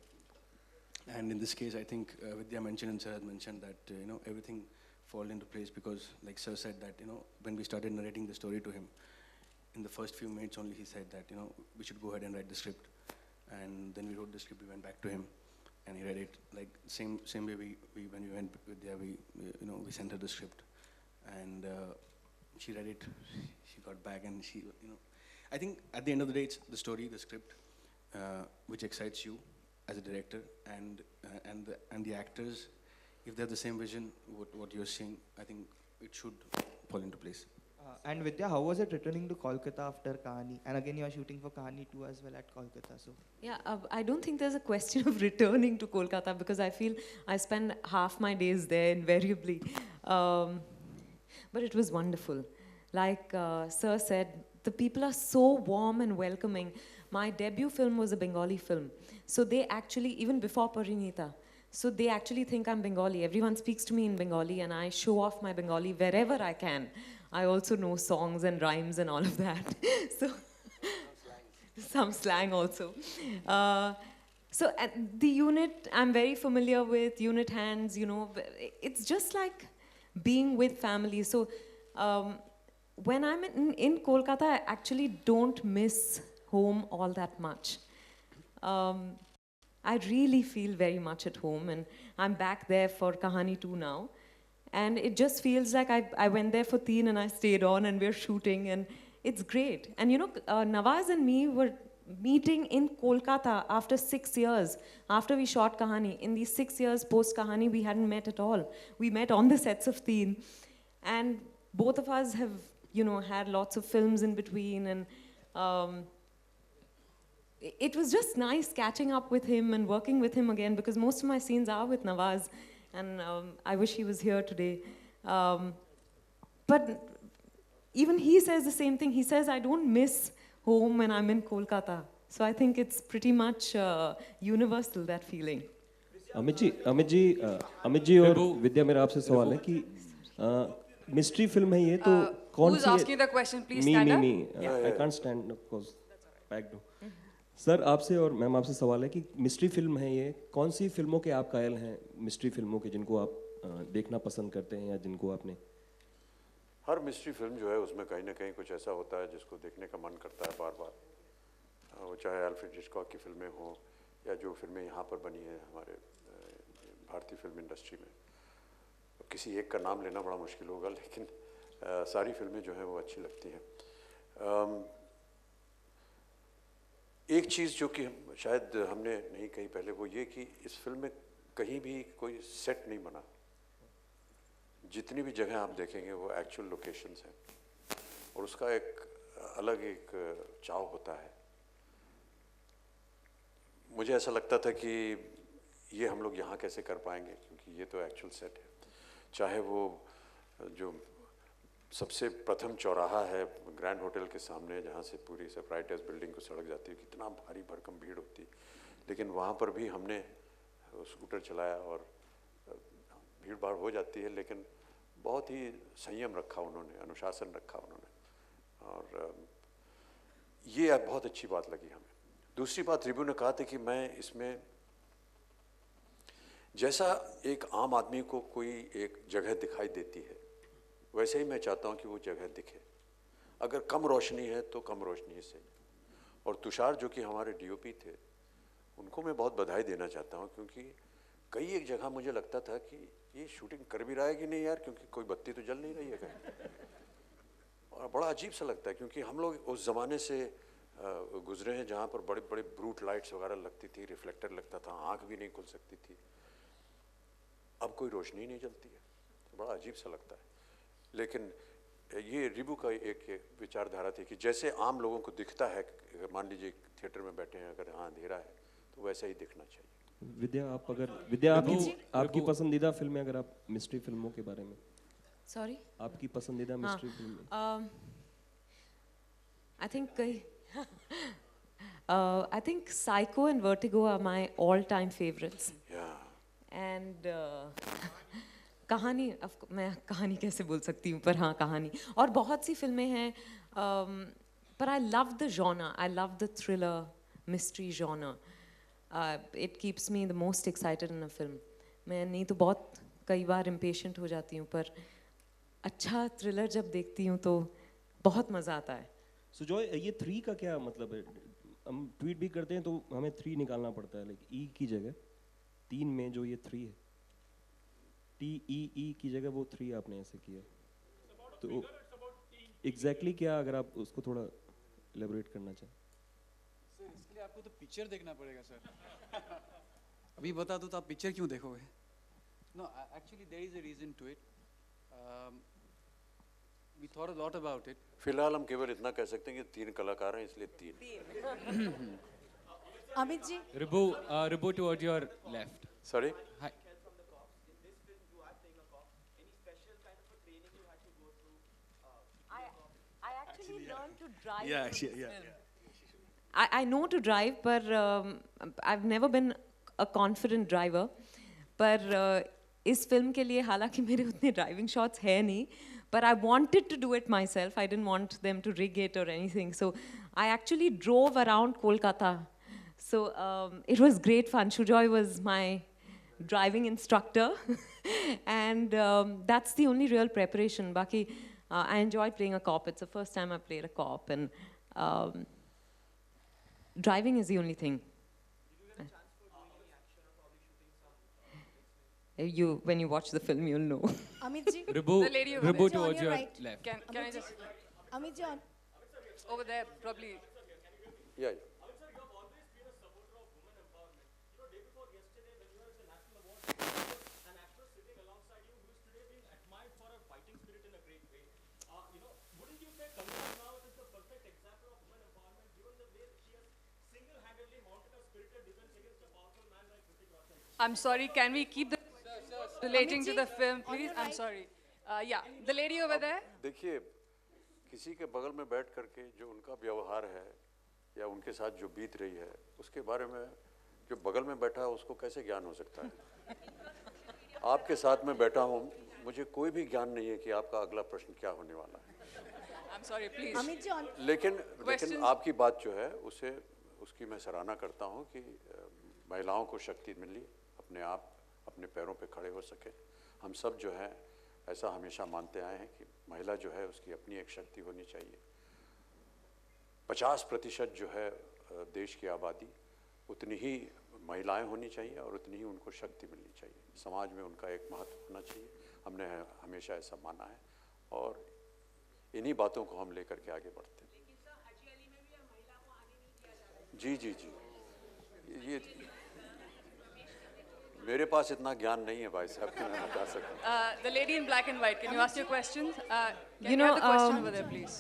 B: And in this case, I think Vidya mentioned and Sir had mentioned that, you know, everything fall into place because, like Sir said, that, you know, when we started narrating the story to him, in the first few minutes only he said that, you know, we should go ahead and write the script. And then we wrote the script, we went back to him, and he read it. Like, same way when we went with Vidya, you know, we sent her the script. And she read it, she got back, and she, you know, I think at the end of the day, it's the story, the script, which excites you as a director, and the actors, if they have the same vision, what you're seeing, I think it should fall into place.
J: And Vidya, how was it returning to Kolkata after Kahani? And again, you are shooting for Kahani 2 as well at Kolkata. So
D: Yeah, I don't think there's a question of returning to Kolkata because I feel I spend half my days there invariably. But it was wonderful. Like Sir said, the people are so warm and welcoming. My debut film was a Bengali film. So they actually, even before Parinita, so they actually think I'm Bengali. Everyone speaks to me in Bengali and I show off my Bengali wherever I can. I also know songs and rhymes and all of that. So some slang also. So at the unit, I'm very familiar with unit hands, you know. It's just like being with family. So when I'm in Kolkata, I actually don't miss home all that much. I really feel very much at home, and I'm back there for Kahani 2 now. And it just feels like I went there for Teen and I stayed on and we're shooting, and it's great. And you know, Nawaz and me were meeting in Kolkata after 6 years, after we shot Kahani. In these 6 years post-Kahani, we hadn't met at all. We met on the sets of Teen. And both of us have, you know, had lots of films in between, and it was just nice catching up with him and working with him again, because most of my scenes are with Nawaz, and I wish he was here today. But even he says the same thing. He says, I don't miss home when I'm in Kolkata. So I think it's pretty much universal, that feeling.
K: Amit ji और विद्या, मेरा आपसे सवाल है कि mystery film है ये, तो कौन
C: Who's
K: she
C: asking the question? Please stand up.
K: me I can't stand, of course, packed हो. सर आपसे और मैम आपसे सवाल है कि मिस्ट्री फिल्म है ये, कौन सी फिल्मों के आप कायल हैं, मिस्ट्री फिल्मों के जिनको आप देखना पसंद करते हैं या जिनको आपने?
E: हर मिस्ट्री फिल्म जो है उसमें कहीं ना कहीं कुछ ऐसा होता है जिसको देखने का मन करता है बार बार, वो चाहे अल्फ्रेड हिचकॉक की फिल्में हों या जो फिल्में यहाँ पर बनी हैं हमारे भारतीय फिल्म इंडस्ट्री में. किसी एक का नाम लेना बड़ा मुश्किल होगा, लेकिन सारी फिल्में जो हैं वो अच्छी लगती हैं. एक चीज़ जो कि शायद हमने नहीं कही पहले, वो ये कि इस फिल्म में कहीं भी कोई सेट नहीं बना. जितनी भी जगह आप देखेंगे वो एक्चुअल लोकेशंस हैं, और उसका एक अलग एक चाव होता है. मुझे ऐसा लगता था कि ये हम लोग यहाँ कैसे कर पाएंगे, क्योंकि ये तो एक्चुअल सेट है. चाहे वो जो सबसे प्रथम चौराहा है ग्रैंड होटल के सामने, जहाँ से पूरी सेपराइटर्स बिल्डिंग को सड़क जाती है, कितना भारी भरकम भीड़ होती, लेकिन वहाँ पर भी हमने स्कूटर चलाया और भीड़ भाड़ हो जाती है, लेकिन बहुत ही संयम रखा उन्होंने, अनुशासन रखा उन्होंने, और ये बहुत अच्छी बात लगी हमें. दूसरी बात, रिबू ने कहा था कि मैं इसमें जैसा एक आम आदमी को कोई एक जगह दिखाई देती है, वैसे ही मैं चाहता हूँ कि वो जगह दिखे. अगर कम रोशनी है तो कम रोशनी से. और तुषार जो कि हमारे डीओपी थे, उनको मैं बहुत बधाई देना चाहता हूँ, क्योंकि कई एक जगह मुझे लगता था कि ये शूटिंग कर भी रहा है कि नहीं यार, क्योंकि कोई बत्ती तो जल नहीं रही है कहीं. और बड़ा अजीब सा लगता है, क्योंकि हम लोग उस ज़माने से गुजरे हैं जहाँ पर बड़े बड़े ब्रूट लाइट्स वगैरह लगती थी, रिफ्लेक्टर लगता था, आँख भी नहीं खुल सकती थी. अब कोई रोशनी नहीं जलती है, बड़ा अजीब सा लगता है. लेकिन ये रिबू का एक विचारधारा थी कि जैसे आम लोगों को दिखता है, मान लीजिए थिएटर में बैठे हैं, अगर हाँ अंधेरा है तो वैसा ही दिखना चाहिए.
K: विद्या आपकी पसंदीदा फिल्में, अगर आप मिस्ट्री फिल्मों के बारे में.
D: Sorry?
K: आपकी पसंदीदा मिस्ट्री फिल्में.
D: I think I think Psycho and Vertigo are my all-time favorites.
E: Yeah.
D: And कहानी मैं कहानी कैसे बोल सकती हूँ पर हाँ कहानी और बहुत सी फिल्में हैं पर I love the genre. I love the thriller mystery genre. It keeps me the most excited in a film. मैं नहीं तो बहुत कई बार impatient हो जाती हूँ पर अच्छा thriller जब देखती हूँ तो बहुत मज़ा आता है.
K: सुजॉय ये 3 का क्या मतलब है? हम ट्वीट भी करते हैं तो हमें 3 निकालना पड़ता है, लाइक ई की जगह 3 में जो ये 3 है, TEE की जगह वो 3 आपने ऐसे किया, तो एग्जैक्टली क्या, अगर आप उसको थोड़ा एलेबोरेट करना चाहें.
A: सर इसके लिए आपको तो पिक्चर देखना पड़ेगा सर. अभी बता दूं तो आप पिक्चर क्यों देखोगे? No, actually there is a reason to it. We thought a lot about it.
E: फिलहाल हम केवल इतना कह सकते हैं कि 3 कलाकार हैं, इसलिए 3.
H: Amit ji,
L: Ribu toward your left.
E: Sorry?
L: Hi.
D: I actually learned to drive.
B: Yeah.
D: I know to drive, but I've never been a confident driver. पर इस फिल्म के लिए हालांकि मेरे उतने ड्राइविंग शॉट्स है नहीं, but I wanted to do it myself. I didn't want them to rig it or anything. So I actually drove around Kolkata. So it was great fun. Shujoy was my driving instructor. And that's the only real preparation. Baki, I enjoyed playing a cop. It's the first time I played a cop. And driving is the only thing. When you watch the film, you'll know.
H: Amit ji,
L: Ribu
C: The lady over there.
L: towards
H: On your
L: your
H: right.
L: left.
C: Can I just
H: Amit ji,
C: over there probably?
E: Yeah.
C: I'm sorry, can we keep the relating to
H: Amit
C: the
H: ji,
C: film,
H: on
C: please?
H: your
C: I'm
H: right.
C: sorry. Yeah, the lady over there.
E: देखिए, किसी के बगल में बैठ करके जो उनका व्यवहार है या उनके साथ जो बीत रही है, उसके बारे में जो बगल में बैठा है उसको कैसे ज्ञान हो सकता है? आपके साथ में बैठा हूँ, मुझे कोई भी ज्ञान नहीं है कि आपका अगला प्रश्न क्या होने वाला है.
C: I'm sorry, please.
H: Amit ji,
E: लेकिन
C: Questions?
E: आपकी बात जो है उसकी मैं सराहना करता हूँ कि महिलाओं को शक्ति मिली, अपने आप अपने पैरों पे खड़े हो सके. हम सब जो है ऐसा हमेशा मानते आए हैं कि महिला जो है उसकी अपनी एक शक्ति होनी चाहिए. 50% जो है देश की आबादी, उतनी ही महिलाएं होनी चाहिए और उतनी ही उनको शक्ति मिलनी चाहिए. समाज में उनका एक महत्व होना चाहिए. हमने हमेशा ऐसा माना है और इन्हीं बातों को हम लेकर के आगे बढ़ते हैं. जी जी जी, ये मेरे पास इतना ज्ञान नहीं है भाई साहब कि मैं बता सकूं.
C: The lady in black and white, can you ask your questions? Can
D: You
C: you
D: know,
C: have the question over there, please?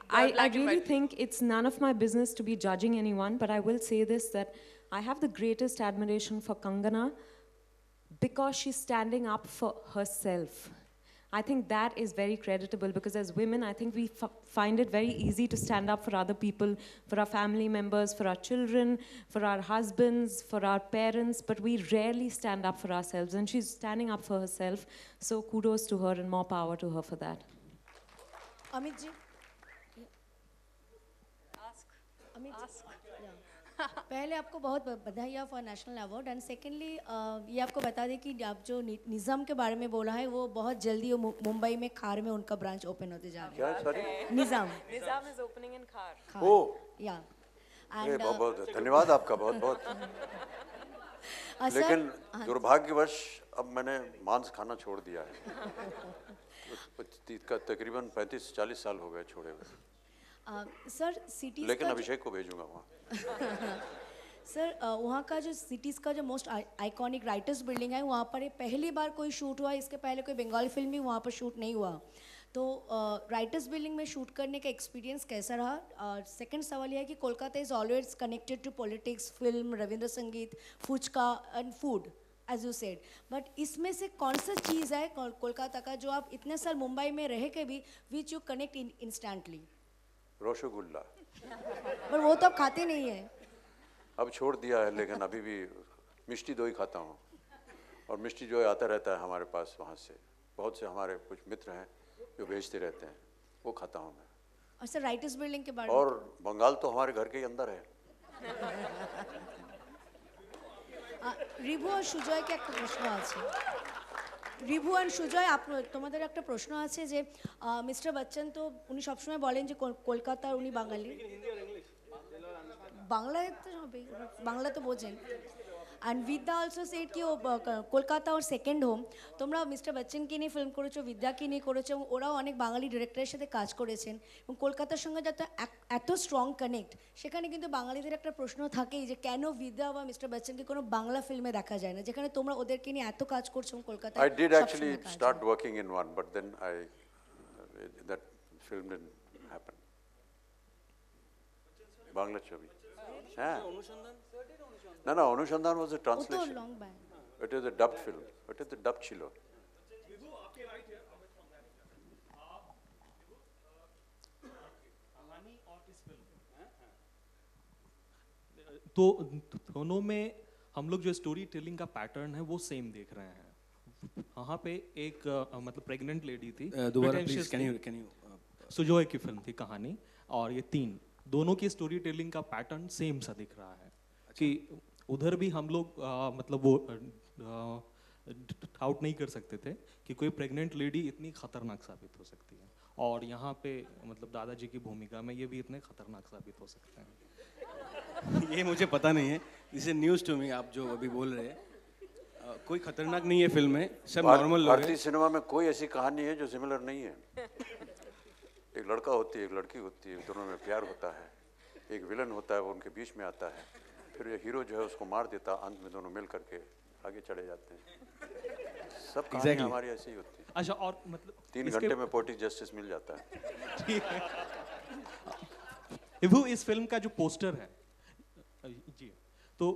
D: I
C: black and
D: really
C: white.
D: think it's none of my business to be judging anyone, but I will say this, that I have the greatest admiration for Kangana because she's standing up for herself. I think that is very creditable because as women, I think we find it very easy to stand up for other people, for our family members, for our children, for our husbands, for our parents, but we rarely stand up for ourselves, and she's standing up for herself. So kudos to her and more power to her for that.
H: Amit ji. Amit ji.
C: Ask.
H: पहले आपको बहुत बधाई for national award and secondly ये आपको बता दें कि आप जो निज़ाम के बारे में बोला है वो बहुत जल्दी मुंबई में खार में उनका ब्रांच ओपन होते जा रहा
E: क्या है सॉरी?
H: है. निज़ाम
D: Nizam is opening in Khar.
E: ओ,
H: या
E: अरे
H: एंड
E: बहुत बहुत धन्यवाद आपका, बहुत बहुत. लेकिन दुर्भाग्यवश अब मैंने मांस खाना छोड़ दिया है. तकरीबन 35-40 साल हो गए छोड़े हुए.
H: सर सिटीज
E: लेकिन अभिषेक को भेजूंगा वहाँ.
H: सर वहाँ का जो सिटीज़ का जो मोस्ट आइकॉनिक राइटर्स बिल्डिंग है वहाँ पर ये पहली बार कोई शूट हुआ. इसके पहले कोई बंगाली फिल्म भी वहाँ पर शूट नहीं हुआ. तो राइटर्स बिल्डिंग में शूट करने का एक्सपीरियंस कैसा रहा? सेकंड सवाल यह है कि Kolkata is always connected to politics, film, Rabindra Sangeet, phuchka and food as you said, but इसमें से कौन सा चीज़ है कोलकाता का जो आप इतने साल मुंबई में रह के भी which you connect instantly?
E: Rasgulla.
H: पर वो तो अब खाते नहीं है।
E: अब छोड़ दिया है, लेकिन अभी भी मिष्टी दो ही खाता हूँ, और मिष्टी जो है आता रहता है हमारे पास वहाँ से, बहुत से हमारे कुछ मित्र हैं जो भेजते रहते हैं, वो खाता हूँ मैं।
H: और सर राइटर्स बिल्डिंग के बारे
E: और बंगाल तो हमारे घर के ही अंदर है।
H: রিভু আর সুজয়কে একটা প্রশ্ন আছে। রিভু আর সুজয় তোমাদের একটা প্রশ্ন আছে যে মিস্টার বচ্চন তো উনি সবসময় বলেন যে কলকাতার উনি বাঙালি। বাংলায় তো হবে, বাংলা তো বোঝেন। অ্যান্ড বিদ্যা অলসো সেড কি ও কলকাতা ওর সেকেন্ড হোম। তোমরা মিস্টার বচ্চনকে নিয়ে ফিল্ম করেছো, বিদ্যাকে নিয়ে করেছো, এবং ওরাও অনেক বাঙালি ডিরেক্টরের সাথে কাজ করেছেন, এবং কলকাতার সঙ্গে যাতে এত স্ট্রং কানেক্ট, সেখানে কিন্তু বাঙালিদের একটা প্রশ্ন থাকেই যে কেন বিদ্যা বা মিস্টার বচ্চনকে কোনো বাংলা ফিল্মে দেখা যায় না, যেখানে তোমরা ওদেরকে নিয়ে এত কাজ করছো এবং কলকাতায়
E: I did actually start working in one, but then that film didn't happen. Bangla ছবি, হ্যাঁ। না না, অনুসন্ধান was a translation.
H: Long back.
E: It is a dubbed film. It is a dubbed ছিল।
M: तो दोनों में हम लोग जो स्टोरी टेलिंग का पैटर्न है वो सेम देख रहे हैं। वहाँ पे एक मतलब प्रेग्नेंट लेडी थी, सुजोय की फिल्म थी कहानी, और ये तीन दोनों की स्टोरी टेलिंग का पैटर्न सेम सा दिख रहा है। कि उधर भी हम लोग मतलब वो डाउट नहीं कर सकते थे कि कोई प्रेग्नेंट लेडी इतनी खतरनाक साबित हो सकती है, और यहाँ पे मतलब दादाजी की भूमिका में ये भी इतने खतरनाक साबित हो सकते हैं।
B: ये मुझे पता नहीं है, this is news to me. आप जो अभी बोल रहे हैं कोई खतरनाक नहीं है फिल्म में, सब नॉर्मल लोग हैं।
E: भारतीय सिनेमा में कोई ऐसी कहानी है जो सिमिलर नहीं है। एक लड़का होती है, एक लड़की होती है, दोनों में प्यार होता है, एक विलन होता है, वो उनके बीच में आता है, फिर ये हीरो जो है उसको मार देता, अंत में दोनों मिल करके आगे चले जाते हैं। सब कहानी हमारी ऐसी ही होती है।
M: अच्छा, और मतलब
E: 3 घंटे में पोएटिक जस्टिस मिल जाता है।
M: ठीक है। विभू, इस फिल्म का जो पोस्टर है जी, तो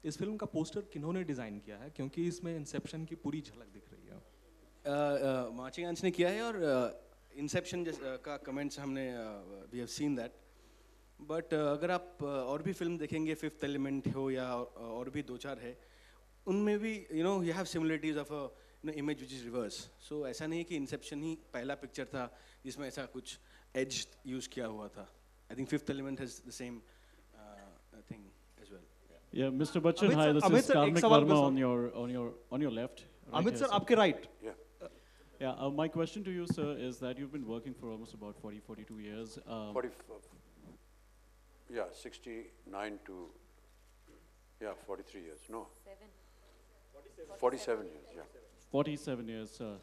M: इस फिल्म का पोस्टर किन्होंने डिजाइन किया है, क्योंकि इसमें इंसेप्शन की पूरी झलक दिख रही है।
B: मार्चिंग आंस ने किया है, और इंसेप्शन का कमेंट्स हमने we have seen that. But अगर आप और भी फिल्म देखेंगे, फिफ्थ एलिमेंट हो या और भी 2-4 है, उनमें भी you have similarities of a image which is reverse. So ऐसा नहीं है कि इंसेप्शन ही पहला पिक्चर था जिसमें ऐसा कुछ एज यूज किया हुआ था। I think fifth element has the same thing as well.
N: Yeah, Mr. Bachchan, hi, this is Karmik Verma on your left.
M: Amit sir, आपके right.
N: Yeah, my question to you, sir, is that you've been working for almost about 42 years.
E: 69 to 43 years. No. 47 years. Yeah.
N: 47 years, sir.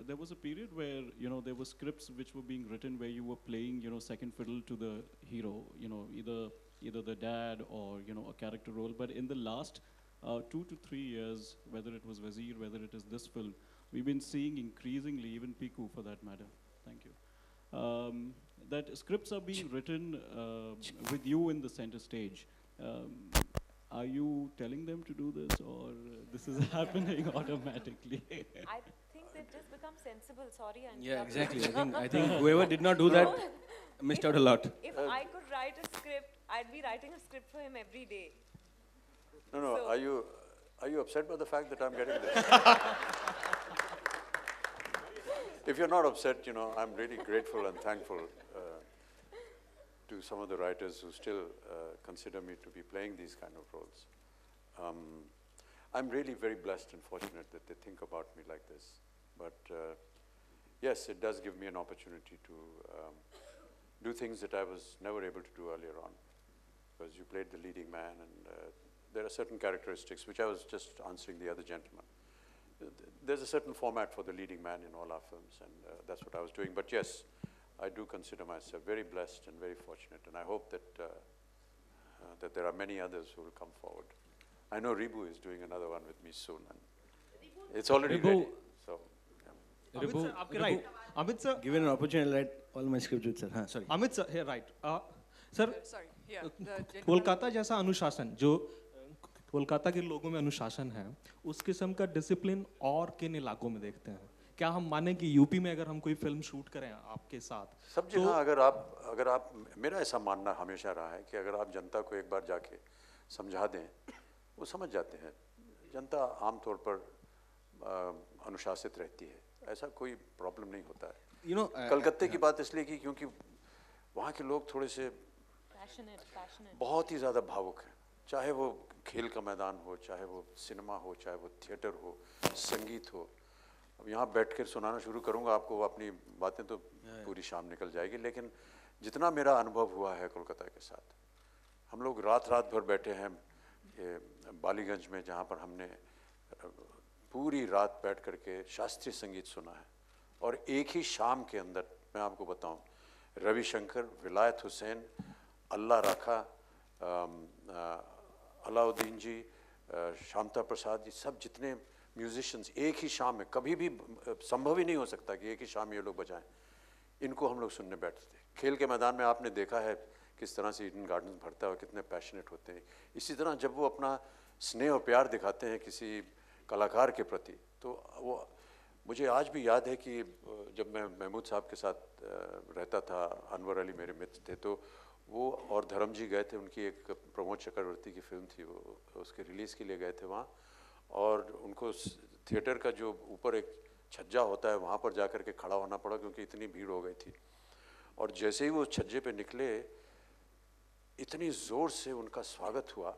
N: There was a period where there were scripts which were being written where you were playing second fiddle to the hero, either the dad or a character role. But in the last 2 to 3 years, whether it was Wazir, whether it is this film, we've been seeing increasingly, even Piku for that matter, thank you, that scripts are being written with you in the center stage. Are you telling them to do this, or this is happening automatically?
D: I think they've just become sensible. Sorry, I
B: yeah, exactly. I think whoever did not do that missed out a lot.
D: If I could write a script, I'd be writing a script for him every day.
E: No. So are you upset by the fact that I'm getting this? If you're not upset, I'm really grateful and thankful to some of the writers who still consider me to be playing these kind of roles. I'm really very blessed and fortunate that they think about me like this. But yes, it does give me an opportunity to do things that I was never able to do earlier on, because you played the leading man, and there are certain characteristics, which I was just answering the other gentleman. There's a certain format for the leading man in all our films, and that's what I was doing. But yes, I do consider myself very blessed and very fortunate, and I hope that that there are many others who will come forward. I know Ribu is doing another one with me soon, and it's already ready. So,
M: Amit sir, आपके right. Amit sir,
B: given an opportunity, I'll write all my scripts with sir. हाँ, sorry.
M: Amit sir, here right. Sir,
C: Sorry, yeah.
M: Kolkata जैसा अनुशासन, जो कोलकाता के लोगों में अनुशासन है, उस किस्म का डिसिप्लिन और किन इलाकों में देखते हैं? क्या हम माने कि यूपी में अगर हम कोई फिल्म शूट करें आपके साथ
E: सब जगह अगर आप मेरा ऐसा मानना हमेशा रहा है कि अगर आप जनता को एक बार जाके समझा दें, वो समझ जाते हैं। जनता आमतौर पर अनुशासित रहती है, ऐसा कोई प्रॉब्लम नहीं होता है। कलकत्ते की बात इसलिए की क्योंकि वहाँ के लोग थोड़े से बहुत ही ज़्यादा भावुक हैं, चाहे वो खेल का मैदान हो, चाहे वो सिनेमा हो, चाहे वो थिएटर हो, संगीत हो। अब यहाँ बैठ कर सुनाना शुरू करूँगा आपको अपनी बातें तो पूरी शाम निकल जाएगी, लेकिन जितना मेरा अनुभव हुआ है कोलकाता के साथ, हम लोग रात भर बैठे हैं ये बालीगंज में, जहाँ पर हमने पूरी रात बैठ करके शास्त्रीय संगीत सुना है। और एक ही शाम के अंदर मैं आपको बताऊं, रविशंकर, विलायत हुसैन, अल्लाह राखा, अलाउद्दीन जी, शांता प्रसाद जी, सब जितने म्यूजिशियंस एक ही शाम में, कभी भी संभव ही नहीं हो सकता कि एक ही शाम ये लोग बजाएं, इनको हम लोग सुनने बैठते थे। खेल के मैदान में आपने देखा है किस तरह से ईडन गार्डन भरता है और कितने पैशनेट होते हैं। इसी तरह जब वो अपना स्नेह और प्यार दिखाते हैं किसी कलाकार के प्रति, तो वो मुझे आज भी याद है कि जब मैं महमूद साहब के साथ रहता था, अनवर अली मेरे मित्र थे, तो वो और धर्म जी गए थे, उनकी एक प्रमोद चक्रवर्ती की फिल्म थी, वो उसके रिलीज़ के लिए गए थे वहाँ, और उनको थिएटर का जो ऊपर एक छज्जा होता है वहाँ पर जा कर के खड़ा होना पड़ा क्योंकि इतनी भीड़ हो गई थी। और जैसे ही वो छज्जे पे निकले, इतनी ज़ोर से उनका स्वागत हुआ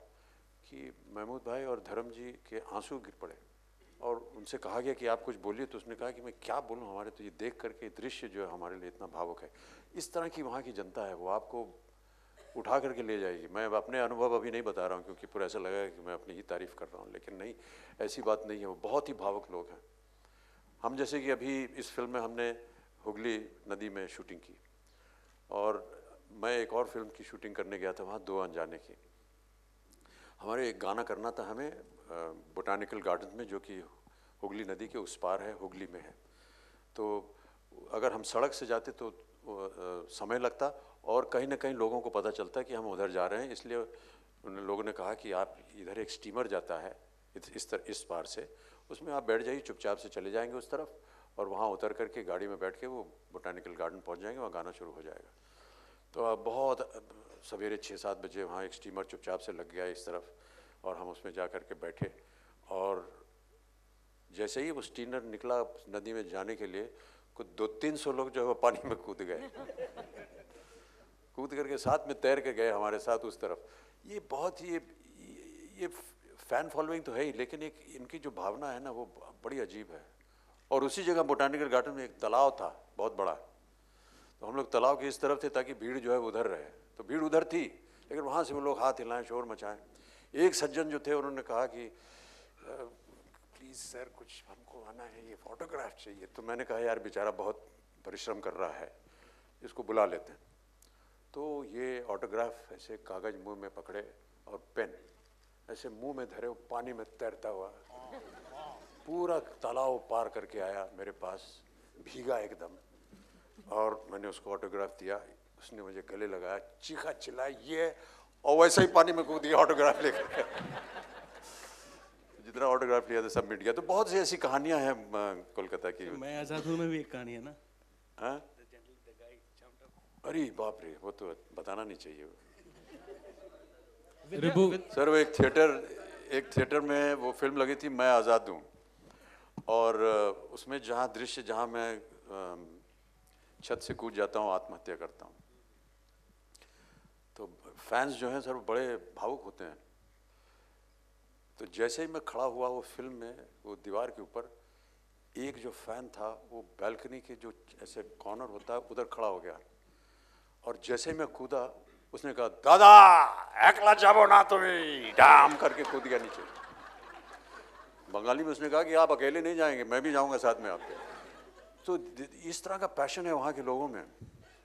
E: कि महमूद भाई और धर्म जी के आंसू गिर पड़े, और उनसे कहा गया कि आप कुछ बोलिए, तो उसने कहा कि मैं क्या बोलूं, हमारे तो ये देख करके दृश्य जो है हमारे लिए इतना भावुक है। इस तरह की वहाँ की जनता है, वो आपको उठा करके ले जाएगी। मैं अपने अनुभव अभी नहीं बता रहा हूँ क्योंकि पूरा ऐसा लगा कि मैं अपनी ही तारीफ़ कर रहा हूँ, लेकिन नहीं, ऐसी बात नहीं है। वो बहुत ही भावुक लोग हैं। हम जैसे कि अभी इस फिल्म में हमने हुगली नदी में शूटिंग की, और मैं एक और फिल्म की शूटिंग करने गया था वहाँ, दो अनजाने की। हमारे एक गाना करना था हमें बोटानिकल गार्डन में, जो कि हुगली नदी के उस पार है, हुगली में है। तो अगर हम सड़क से जाते तो समय लगता, और कहीं ना कहीं लोगों को पता चलता कि हम उधर जा रहे हैं, इसलिए उन लोगों ने कहा कि आप इधर एक स्टीमर जाता है इस पार से, उसमें आप बैठ जाइए, चुपचाप से चले जाएंगे उस तरफ, और वहाँ उतर करके गाड़ी में बैठ के वो बोटानिकल गार्डन पहुँच जाएंगे, वहाँ गाना शुरू हो जाएगा। तो अब बहुत सवेरे 6-7 बजे वहाँ एक स्टीमर चुपचाप से लग गया इस तरफ, और हम उसमें जा कर के बैठे, और जैसे ही वो स्टीमर निकला नदी में जाने के लिए, कुछ 200-300 लोग जो है वो पानी में कूद गए। कूद करके साथ में तैर के गए हमारे साथ उस तरफ। ये बहुत ही ये फ़ैन फॉलोइंग तो है ही, लेकिन एक इनकी जो भावना है ना, वो बड़ी अजीब है। और उसी जगह बोटानिकल गार्डन में एक तालाब था बहुत बड़ा, तो हम लोग तालाब के इस तरफ थे ताकि भीड़ जो है उधर रहे, तो भीड़ उधर थी, लेकिन वहाँ से वो लोग हाथ हिलाएं, शोर मचाएं। एक सज्जन जो थे उन्होंने कहा कि प्लीज़ सर, कुछ हमको आना है, ये फोटोग्राफ चाहिए। तो मैंने कहा यार बेचारा बहुत परिश्रम कर रहा है, इसको बुला लेते हैं। तो ये ऑटोग्राफ ऐसे कागज़ मुंह में पकड़े और पेन ऐसे मुंह में धरे, पानी में तैरता हुआ पूरा तालाब पार करके आया मेरे पास, भीगा एकदम, और मैंने उसको ऑटोग्राफ दिया। उसने मुझे गले लगाया, चीखा चिल्लाया ये, और वैसे ही पानी में कूद दिया ऑटोग्राफ लेकर। जितना ऑटोग्राफ लिया था सब मिट गया। तो बहुत सी ऐसी कहानियां हैं कोलकाता की।
B: मैं आज़ाद हूँ में भी एक कहानी है ना।
E: हाँ, अरे बाप रे, वो तो बताना नहीं चाहिए। सर वो एक थिएटर में वो फिल्म लगी थी, मैं आज़ाद हूँ, और उसमें जहाँ दृश्य, जहाँ मैं छत से कूद जाता हूँ, आत्महत्या करता हूँ, तो फैंस जो हैं सर वो बड़े भावुक होते हैं। तो जैसे ही मैं खड़ा हुआ वो फिल्म में, वो दीवार के ऊपर एक जो फैन था, वो बैल्कनी के जो ऐसे कॉर्नर होता है उधर खड़ा हो गया, और जैसे ही मैं कूदा, उसने कहा दादा एकला जाबो ना तुम्हें, डाम करके कूद गया नीचे। बंगाली में उसने कहा कि आप अकेले नहीं जाएंगे, मैं भी जाऊंगा साथ में आपके। तो इस तरह का पैशन है वहाँ के लोगों में।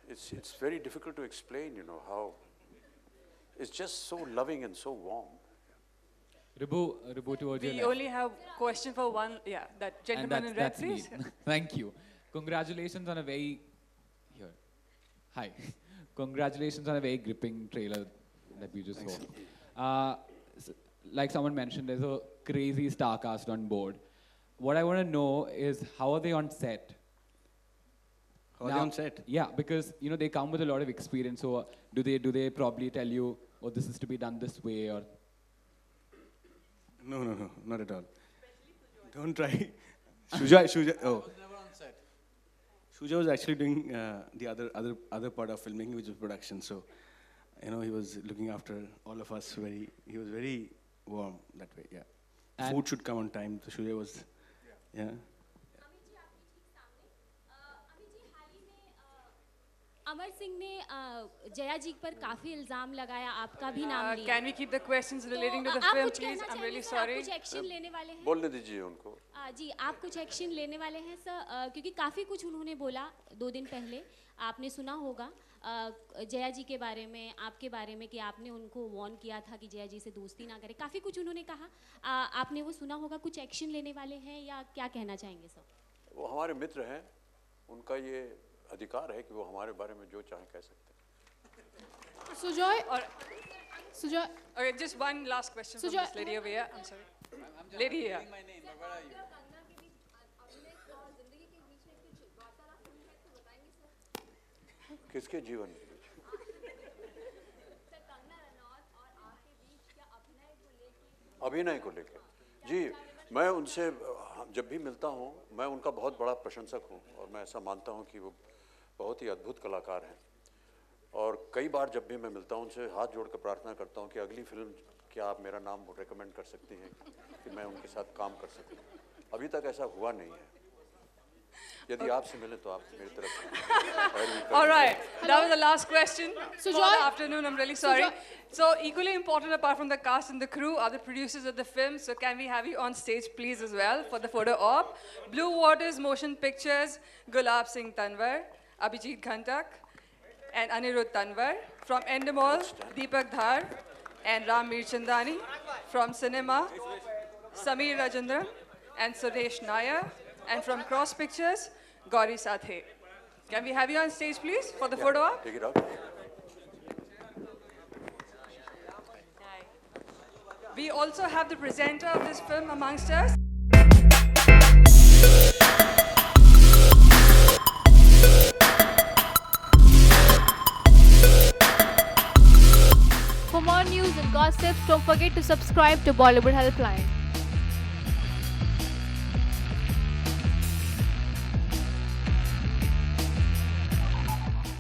E: It's very difficult to explain, you know, how it's just so loving and so warm.
L: Ribu, towards your
C: We
L: left.
C: only have question for one, yeah, that gentleman in red,
L: that's me.
C: please.
L: Thank you. Congratulations on a very, here, hi. Congratulations on a very gripping trailer that we just saw. Like someone mentioned, there's a crazy star cast on board. what I want to know is how are they on set?
B: How are they on set?
L: Yeah, because you know they come with a lot of experience. So do they probably tell you, oh, this is to be done this way, or?
B: No, not at all. Don't try. Shuja. Oh. Shuja was actually doing the other part of filming, which was production. So, you know, he was looking after all of us. He was very warm that way. Yeah.
L: And
B: Food should come on time. So Shuja was, yeah.
O: Amar Singh ने जया जी पर काफी इल्जाम लगाया, आपका भी नाम लिया.
C: Can we keep the questions relating to the
O: आप
C: film,
O: कुछ
C: please?
O: कहना
C: I'm really
O: चाहेंगे सर? आप
C: sorry.
O: कुछ एक्शन लेने वाले हैं?
E: बोलने दीजिए उनको.
O: जी, आप कुछ एक्शन लेने वाले हैं सर, क्योंकि काफ़ी कुछ उन्होंने बोला 2 दिन पहले. आपने सुना होगा जया जी के बारे में, आपके बारे में, कि आपने उनको वार्न किया था कि जया जी से दोस्ती ना करें. काफ़ी कुछ उन्होंने कहा. आपने वो सुना होगा. कुछ एक्शन लेने वाले हैं या क्या कहना चाहेंगे सर?
E: वो हमारे मित्र हैं, उनका ये अधिकार है कि वो हमारे बारे में जो चाहे कह सकते हैं.
C: Sujoy. Okay, just one last question from this lady over here. I'm sorry. Lady here.
A: My name, but where are you?
E: किसके जीवन के बीच? अभिनय को लेकर जी, मैं उनसे जब भी मिलता हूँ मैं उनका बहुत बड़ा प्रशंसक हूँ और मैं ऐसा मानता हूँ कि वो बहुत ही अद्भुत कलाकार हैं. और कई बार जब भी मैं मिलता हूँ उनसे हाथ जोड़कर प्रार्थना करता हूँ कि अगली फिल्म क्या आप मेरा नाम रेकमेंड कर सकती हैं कि मैं उनके साथ काम कर सकूँ. अभी तक ऐसा हुआ नहीं है. यदि आपसे मिले तो आप मेरी तरफ.
C: All right, that was the last question for the afternoon. I'm really sorry. So equally important apart from the cast and the crew are the producers of the film. So can we have you on stage please as well for the photo op? Blue Waters Motion Pictures, Gulab Singh Tanwar, Abhijit Ghantak and Anirudh Tanwar. From Endemol, Deepak Dhar and Ram Mirchandani. From Cinema, Sameer Rajendra and Suresh Nair. And from Cross Pictures, Gauri Sathe. Can we have you on stage, please, for the photo op?
E: Take it up.
C: We also have the presenter of this film amongst us.
P: For more news and gossip, don't forget to subscribe to Bollywood Helpline.